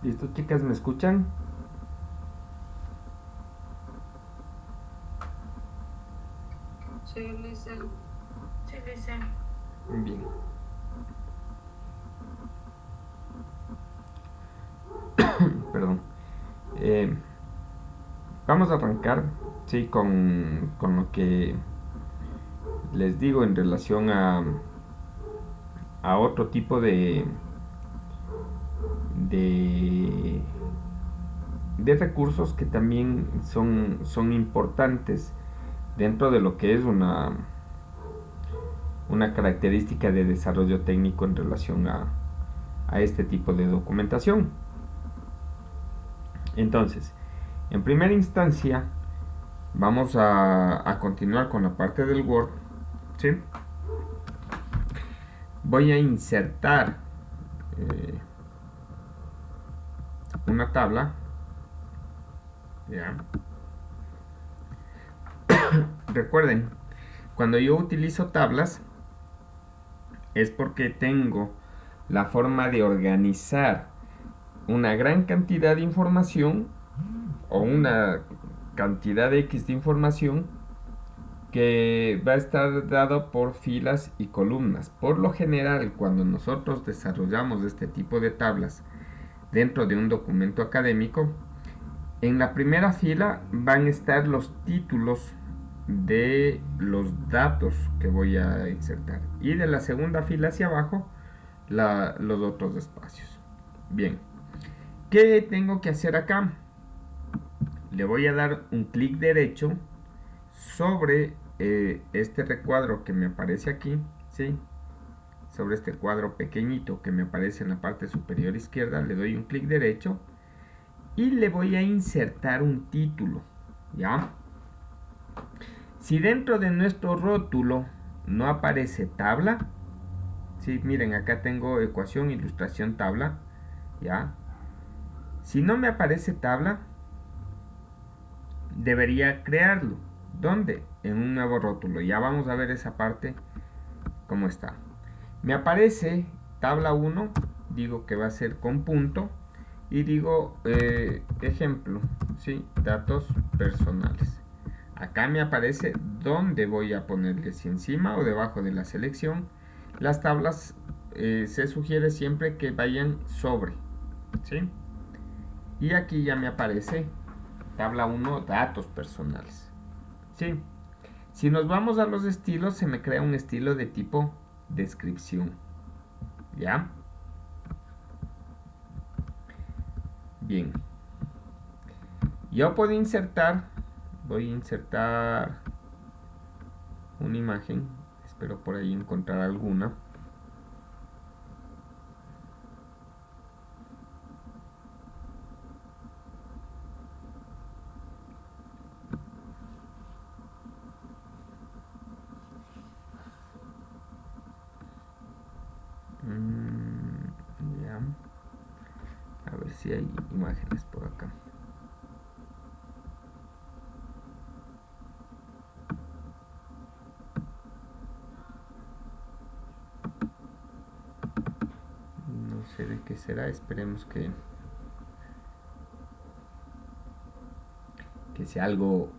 [SPEAKER 2] ¿Listo, chicas? ¿Me escuchan?
[SPEAKER 3] Sí, Lisel.
[SPEAKER 1] Sí, dice.
[SPEAKER 2] Bien. Perdón. Vamos a arrancar, sí, con lo que les digo en relación a otro tipo de, de recursos que también son importantes dentro de lo que es una característica de desarrollo técnico en relación a este tipo de documentación. Entonces, en primera instancia, vamos a continuar con la parte del Word, ¿sí? Voy a insertar una tabla, ¿ya? Recuerden, cuando yo utilizo tablas es porque tengo la forma de organizar una gran cantidad de información o una cantidad X de información que va a estar dado por filas y columnas. Por lo general, cuando nosotros desarrollamos este tipo de tablas dentro de un documento académico, en la primera fila van a estar los títulos de los datos que voy a insertar, y de la segunda fila hacia abajo los otros espacios. Bien, ¿qué tengo que hacer acá? Le voy a dar un clic derecho sobre este recuadro que me aparece aquí, ¿sí? Sobre este cuadro pequeñito que me aparece en la parte superior izquierda, le doy un clic derecho y le voy a insertar un título, ¿ya? Si dentro de nuestro rótulo no aparece tabla, ¿sí? Miren, acá tengo ecuación, ilustración, tabla, ¿ya? Si no me aparece tabla, debería crearlo. ¿Dónde? En un nuevo rótulo. Ya vamos a ver esa parte cómo está. Me aparece tabla 1, digo que va a ser con punto y digo ejemplo, ¿sí? Datos personales. Acá me aparece dónde voy a ponerle, si encima o debajo de la selección. Las tablas se sugiere siempre que vayan sobre, ¿sí? Y aquí ya me aparece tabla 1, datos personales, ¿sí? Si nos vamos a los estilos, se me crea un estilo de tipo descripción, ¿ya? Bien. Yo puedo insertar, voy a insertar una imagen, espero por ahí encontrar alguna. Ya. A ver si hay imágenes por acá. No sé de qué será, esperemos que sea algo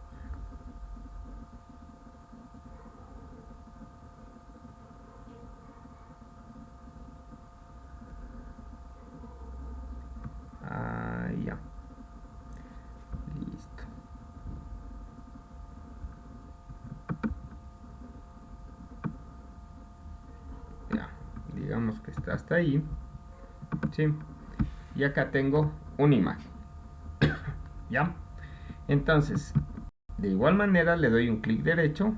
[SPEAKER 2] ya. Listo. Ya, digamos que está hasta ahí, ¿sí? Y acá tengo una imagen. ¿Ya? Entonces, de igual manera le doy un clic derecho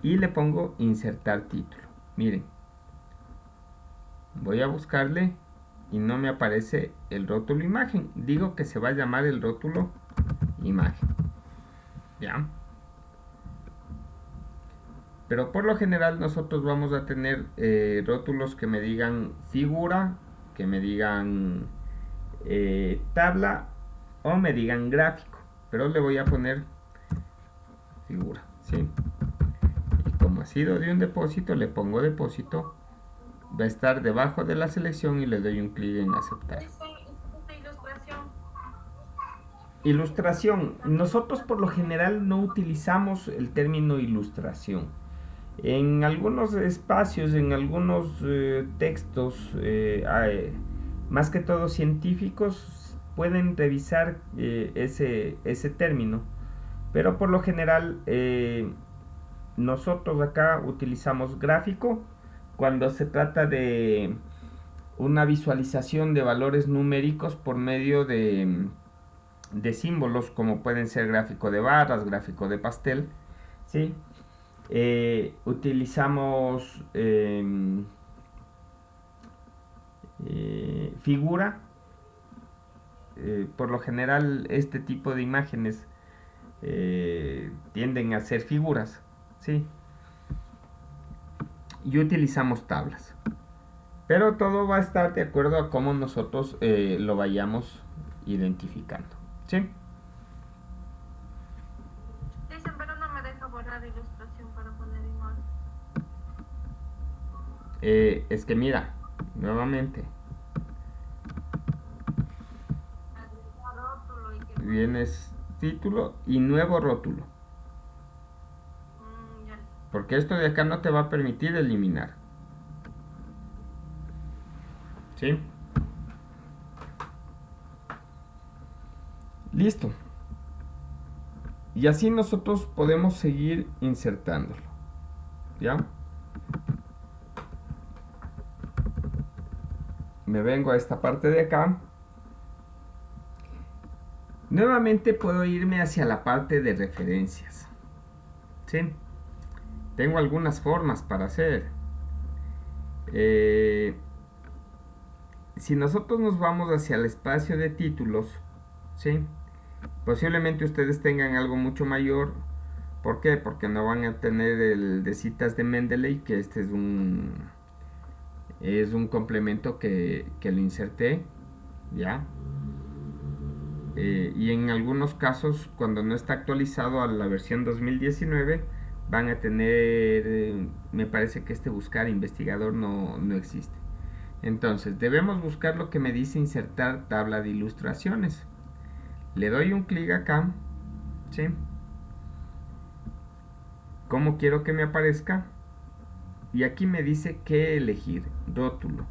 [SPEAKER 2] y le pongo insertar título. Miren, voy a buscarle y no me aparece el rótulo imagen. Digo que se va a llamar el rótulo imagen, ¿ya? Pero por lo general nosotros vamos a tener rótulos que me digan figura, que me digan tabla o me digan gráfico, pero le voy a poner figura, ¿sí? Y como ha sido de un depósito, le pongo depósito va a estar debajo de la selección y le doy un clic en aceptar.
[SPEAKER 1] Dice ilustración.
[SPEAKER 2] Ilustración. Nosotros por lo general no utilizamos el término ilustración. En algunos espacios, en algunos textos, más que todo científicos, pueden revisar ese término. Pero por lo general, nosotros acá utilizamos gráfico cuando se trata de una visualización de valores numéricos por medio de símbolos, como pueden ser gráfico de barras, gráfico de pastel, ¿sí? Utilizamos figura. Por lo general este tipo de imágenes tienden a ser figuras, ¿sí? Y utilizamos tablas, pero todo va a estar de acuerdo a cómo nosotros lo vayamos identificando, ¿sí?
[SPEAKER 1] Dicen, pero no me deja borrar ilustración para poner imagen.
[SPEAKER 2] Es que mira, nuevamente
[SPEAKER 1] Rótulo y que
[SPEAKER 2] vienes título y nuevo rótulo,
[SPEAKER 1] ya.
[SPEAKER 2] porque esto de acá no te va a permitir eliminar, ¿sí? Listo. Y así nosotros podemos seguir insertándolo, ¿ya? Me vengo a esta parte de acá. Nuevamente puedo irme hacia la parte de referencias, ¿sí? Tengo algunas formas para hacer. Si nosotros nos vamos hacia el espacio de títulos, ¿sí? Posiblemente ustedes tengan algo mucho mayor. ¿Por qué? Porque no van a tener el de citas de Mendeley, que este es un complemento que lo inserté, ¿ya? Y en algunos casos, cuando no está actualizado a la versión 2019, van a tener, me parece que este buscar investigador no existe. Entonces, debemos buscar lo que me dice insertar tabla de ilustraciones. Le doy un clic acá, ¿sí? ¿Cómo quiero que me aparezca? Y aquí me dice qué elegir: rótulo,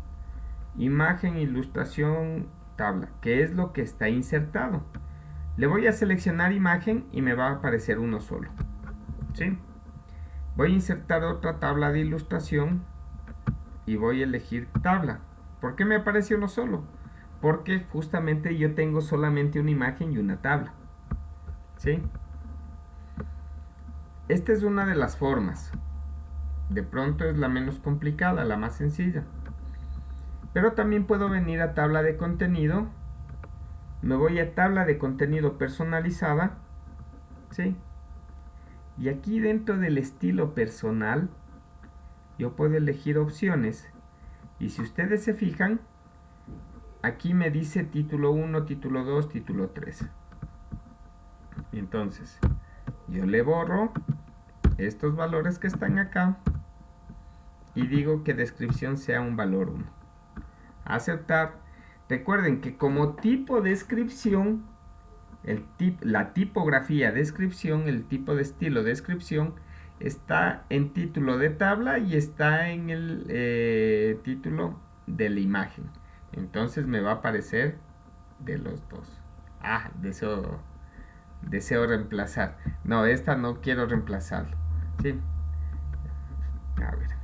[SPEAKER 2] imagen, ilustración, tabla, que es lo que está insertado. Le voy a seleccionar imagen y me va a aparecer uno solo, ¿sí? Voy a insertar otra tabla de ilustración y voy a elegir tabla. ¿Por qué me aparece uno solo? Porque justamente yo tengo solamente una imagen y una tabla, ¿sí? Esta es una de las formas. De pronto es la menos complicada, la más sencilla. Pero también puedo venir a tabla de contenido. Me voy a tabla de contenido personalizada, ¿sí? Y aquí dentro del estilo personal, yo puedo elegir opciones. Y si ustedes se fijan, aquí me dice título 1, título 2, título 3. Entonces, yo le borro estos valores que están acá y digo que descripción sea un valor 1. Aceptar. Recuerden que como tipo de descripción, la tipografía descripción, el tipo de estilo descripción, está en título de tabla y está en el título de la imagen. Entonces me va a aparecer de los dos. Deseo reemplazar. No, esta no quiero reemplazarlo, ¿sí? A ver.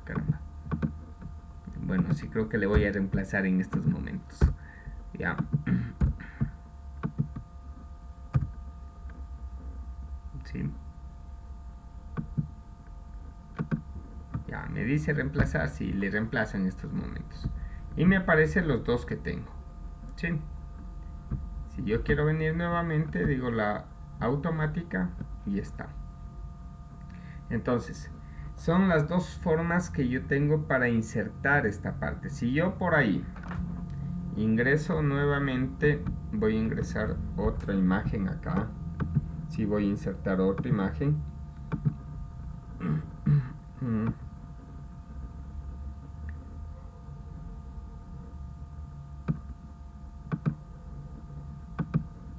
[SPEAKER 2] Caramba. Bueno, sí creo que le voy a reemplazar en estos momentos. Ya. Sí. Ya, me dice reemplazar, sí, le reemplazo en estos momentos. Y me aparecen los dos que tengo. Sí. Si yo quiero venir nuevamente, digo la automática y está. Entonces, son las dos formas que yo tengo para insertar esta parte. Si yo por ahí ingreso nuevamente, voy a ingresar otra imagen acá. Sí, voy a insertar otra imagen.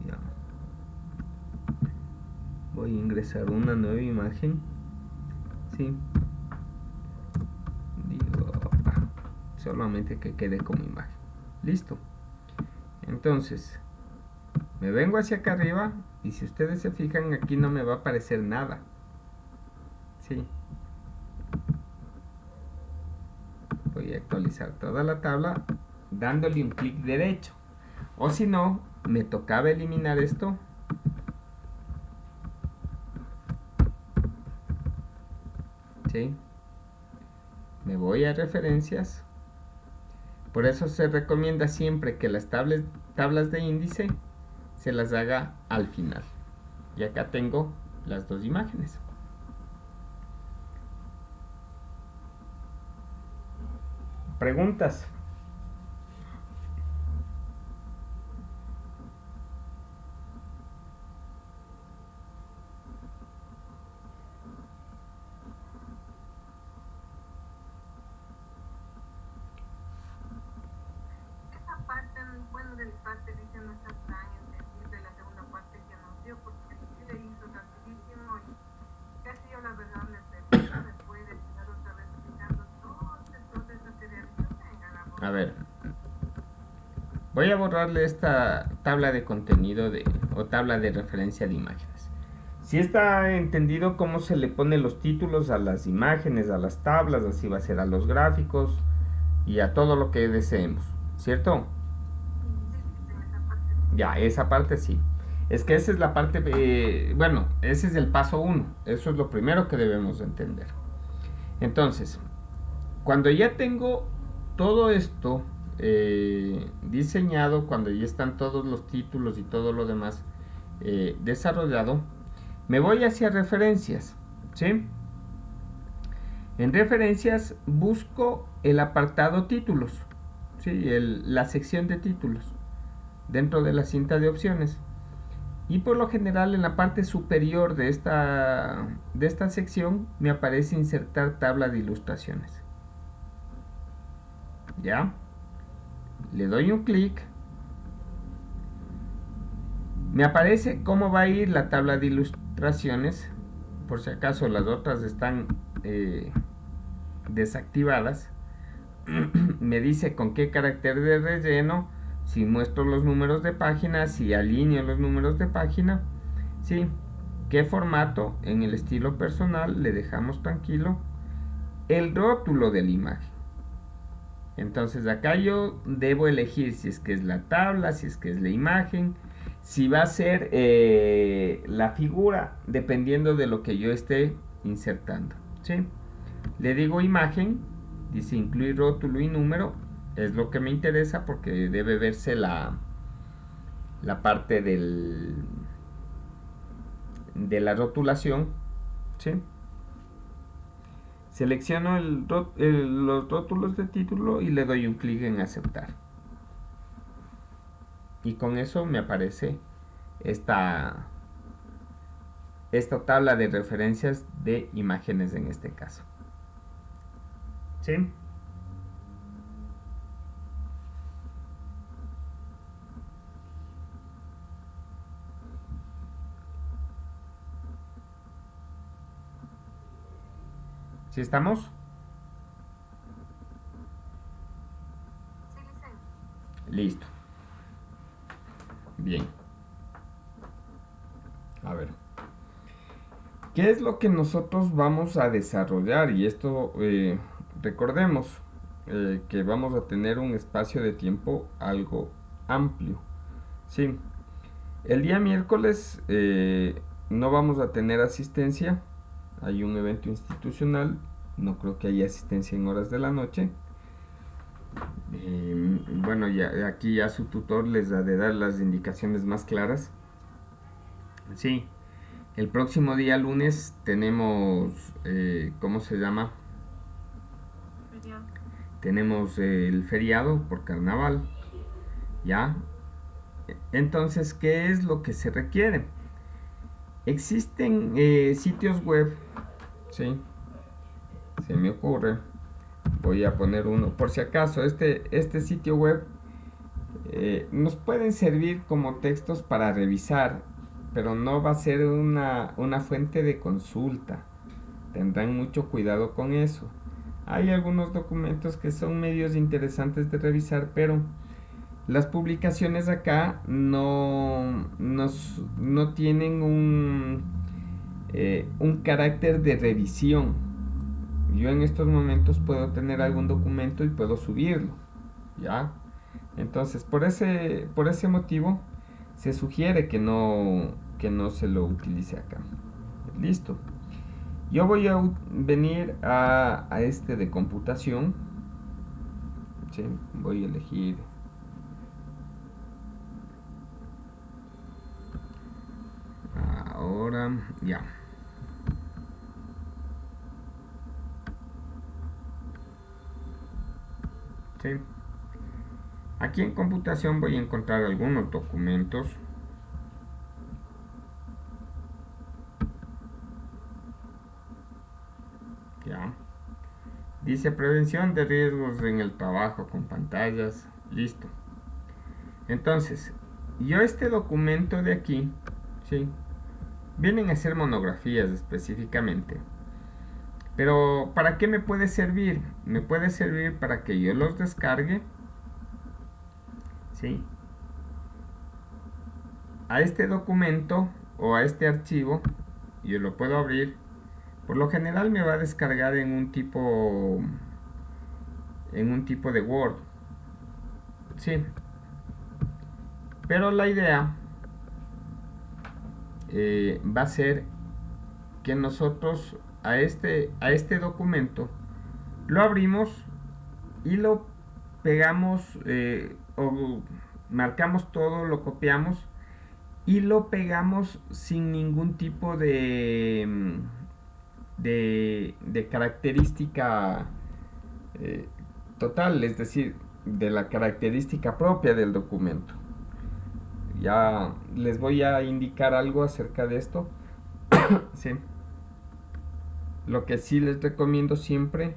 [SPEAKER 2] Ya. Voy a ingresar una nueva imagen. Sí. Digo, solamente que quede como imagen. Listo. Entonces, me vengo hacia acá arriba y si ustedes se fijan, aquí no me va a aparecer nada. Sí. Voy a actualizar toda la tabla dándole un clic derecho. O si no, me tocaba eliminar esto. ¿Sí? Me voy a referencias. Por eso se recomienda siempre que las tablas de índice se las haga al final. Y acá tengo las dos imágenes. ¿Preguntas?
[SPEAKER 1] Esa parte, bueno, del parte dice no está tan entendible la segunda parte que nos dio, porque sí le hizo rapidísimo y casi yo la verdad me perdí, no me puede estar otra vez explicando todo el proceso que realizó. Venga, la voz.
[SPEAKER 2] A ver. Voy a borrarle esta tabla de contenido o tabla de referencia de imágenes. Si está entendido cómo se le pone los títulos a las imágenes, a las tablas, así va a ser a los gráficos y a todo lo que deseemos, ¿cierto? Ya, esa parte sí. Es que esa es la parte, bueno, ese es el paso 1. Eso es lo primero que debemos entender. Entonces, cuando ya tengo todo esto diseñado, cuando ya están todos los títulos y todo lo demás desarrollado, me voy hacia referencias, ¿sí? En referencias busco el apartado títulos, ¿sí? La sección de títulos dentro de la cinta de opciones. Y por lo general en la parte superior de esta sección me aparece insertar tabla de ilustraciones. ¿Ya? Le doy un clic. Me aparece cómo va a ir la tabla de ilustraciones. Por si acaso las otras están desactivadas. Me dice con qué carácter de relleno, si muestro los números de página, si alineo los números de página, ¿sí? ¿Qué formato? En el estilo personal le dejamos tranquilo el rótulo de la imagen. Entonces acá yo debo elegir si es que es la tabla, si es que es la imagen, si va a ser la figura, dependiendo de lo que yo esté insertando, ¿sí? Le digo imagen, dice incluir rótulo y número, es lo que me interesa porque debe verse la parte de la rotulación, ¿sí? Selecciono los rótulos de título y le doy un clic en aceptar. Y con eso me aparece esta tabla de referencias de imágenes en este caso. ¿Sí? ¿Sí estamos?
[SPEAKER 1] Sí, Licen.
[SPEAKER 2] Listo. Bien. A ver. ¿Qué es lo que nosotros vamos a desarrollar? Y esto, recordemos que vamos a tener un espacio de tiempo algo amplio. Sí. El día miércoles no vamos a tener asistencia. Hay un evento institucional. No creo que haya asistencia en horas de la noche. Bueno, ya, aquí ya su tutor les ha de dar las indicaciones más claras. Sí. El próximo día lunes tenemos, ¿cómo se llama?
[SPEAKER 1] Feriado.
[SPEAKER 2] Tenemos el feriado por carnaval. ¿Ya? Entonces, ¿qué es lo que se requiere? Existen sitios web, ¿sí? Se me ocurre. Voy a poner uno. Por si acaso, este sitio web nos pueden servir como textos para revisar, pero no va a ser una fuente de consulta. Tendrán mucho cuidado con eso. Hay algunos documentos que son medios interesantes de revisar, pero las publicaciones acá no tienen un carácter de revisión. Yo en estos momentos puedo tener algún documento y puedo subirlo, ¿ya? Entonces, por ese motivo, se sugiere que no se lo utilice acá. Listo. Yo voy a venir a este de computación. ¿Sí? Voy a elegir. Ahora, ya. ¿Sí? Aquí en computación voy a encontrar algunos documentos. Ya. Dice prevención de riesgos en el trabajo con pantallas. Listo. Entonces, yo este documento de aquí, ¿sí? Vienen a ser monografías específicamente. Pero, ¿para qué me puede servir? Me puede servir para que yo los descargue, ¿sí? A este documento o a este archivo, yo lo puedo abrir. Por lo general me va a descargar en un tipo de Word, ¿sí? Pero la idea va a ser que nosotros a este documento lo abrimos y lo pegamos o marcamos todo, lo copiamos y lo pegamos sin ningún tipo de característica eh, total, es decir, de la característica propia del documento. Ya les voy a indicar algo acerca de esto. Sí. Lo que sí les recomiendo siempre,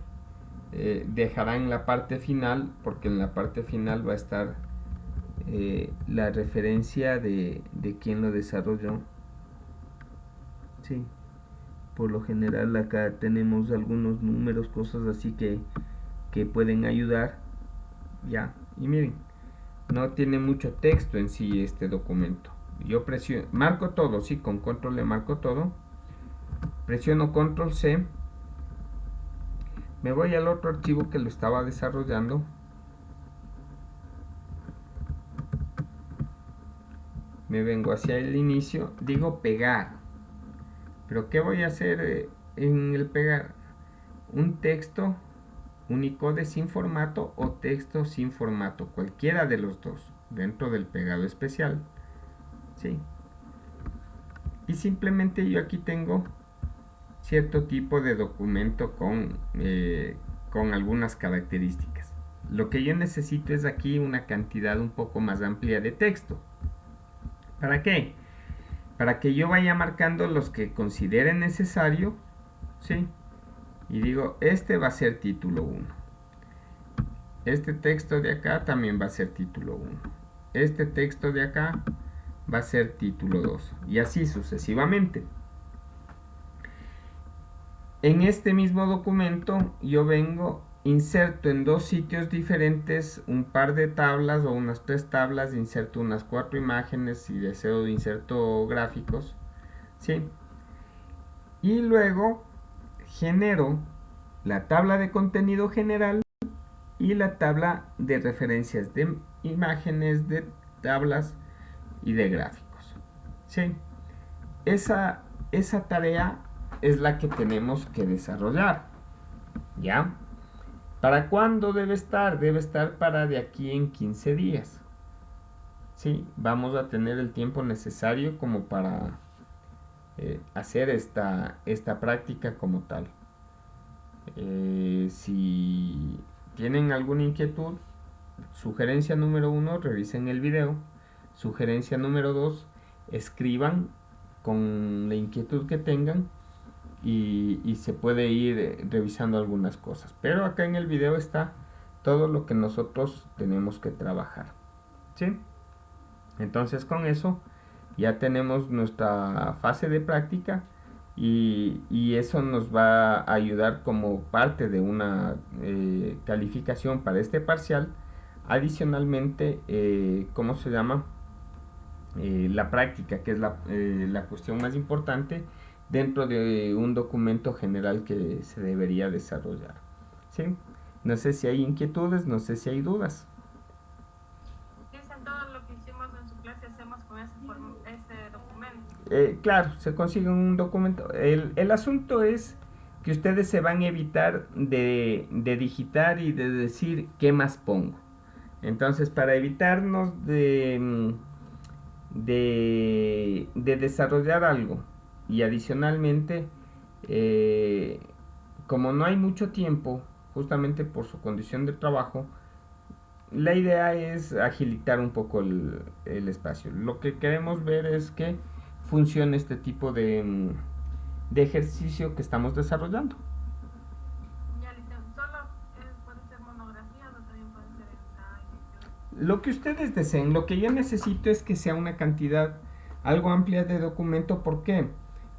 [SPEAKER 2] dejará en la parte final, porque en la parte final va a estar la referencia de quién lo desarrolló. Sí. Por lo general acá tenemos algunos números, cosas así que pueden ayudar. Ya. Y miren, no tiene mucho texto en sí este documento. Yo marco todo, sí, con control le marco todo. Presiono control C. Me voy al otro archivo que lo estaba desarrollando. Me vengo hacia el inicio. Digo pegar. Pero ¿qué voy a hacer en el pegar? Un texto Unicode sin formato o texto sin formato. Cualquiera de los dos. Dentro del pegado especial. ¿Sí? Y simplemente yo aquí tengo cierto tipo de documento con algunas características. Lo que yo necesito es aquí una cantidad un poco más amplia de texto. ¿Para qué? Para que yo vaya marcando los que considere necesario, ¿sí? Y digo, este va a ser título 1. Este texto de acá también va a ser título 1. Este texto de acá va a ser título 2. Y así sucesivamente. En este mismo documento yo vengo, inserto en dos sitios diferentes un par de tablas o unas 3 tablas, inserto unas 4 imágenes, si deseo inserto gráficos, ¿sí? Y luego genero la tabla de contenido general y la tabla de referencias de imágenes, de tablas y de gráficos, ¿sí? Esa tarea es la que tenemos que desarrollar, ¿ya? ¿Para cuándo debe estar? Debe estar para de aquí en 15 días. Sí, vamos a tener el tiempo necesario como para hacer esta práctica como tal. Si tienen alguna inquietud, Sugerencia número 1, revisen el video. Sugerencia número 2, escriban con la inquietud que tengan y se puede ir revisando algunas cosas. Pero acá en el video está todo lo que nosotros tenemos que trabajar. ¿Sí? Entonces con eso ya tenemos nuestra fase de práctica y eso nos va a ayudar como parte de una calificación para este parcial. Adicionalmente, ¿cómo se llama? La práctica, que es la cuestión más importante dentro de un documento general que se debería desarrollar. ¿Sí? No sé si hay inquietudes, no sé si hay dudas.
[SPEAKER 4] Dicen todo lo que hicimos en su clase hacemos con ese documento.
[SPEAKER 2] Claro, se consigue un documento. El asunto es que ustedes se van a evitar de digitar y de decir qué más pongo. Entonces, para evitarnos de desarrollar algo y adicionalmente, como no hay mucho tiempo, justamente por su condición de trabajo, la idea es agilitar un poco el espacio. Lo que queremos ver es que funcione este tipo de ejercicio que estamos desarrollando.
[SPEAKER 4] Ya, licenciado, solo puede ser monografías o también puede ser ensayos.
[SPEAKER 2] Lo que ustedes deseen, lo que yo necesito es que sea una cantidad algo amplia de documento. ¿Por qué?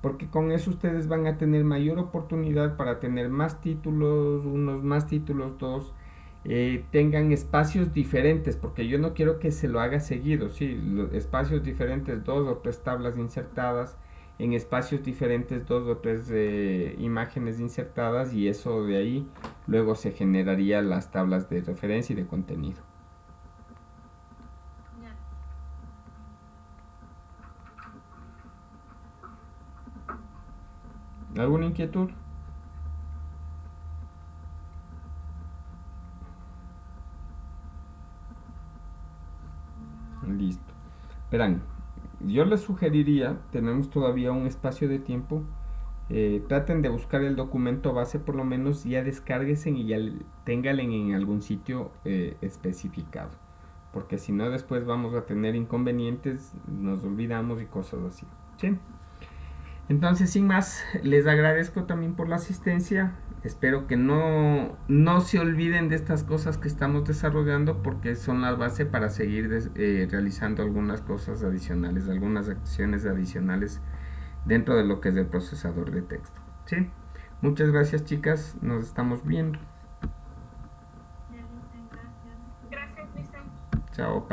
[SPEAKER 2] Porque con eso ustedes van a tener mayor oportunidad para tener más títulos, unos más títulos, dos, tengan espacios diferentes, porque yo no quiero que se lo haga seguido, sí, espacios diferentes, 2 o 3 tablas insertadas, en espacios diferentes 2 o 3 imágenes insertadas, y eso de ahí luego se generaría las tablas de referencia y de contenido.
[SPEAKER 4] Ya.
[SPEAKER 2] ¿Alguna inquietud? Listo. Verán, yo les sugeriría, tenemos todavía un espacio de tiempo, traten de buscar el documento base, por lo menos ya descárguense y ya ténganlo en algún sitio especificado, porque si no después vamos a tener inconvenientes, nos olvidamos y cosas así. ¿Sí? Entonces, sin más, les agradezco también por la asistencia. Espero que no se olviden de estas cosas que estamos desarrollando, porque son la base para seguir realizando algunas cosas adicionales, algunas acciones adicionales dentro de lo que es el procesador de texto. ¿Sí? Muchas gracias, chicas. Nos estamos viendo.
[SPEAKER 4] Ya, Licen, gracias. Gracias, Licen.
[SPEAKER 2] Chao.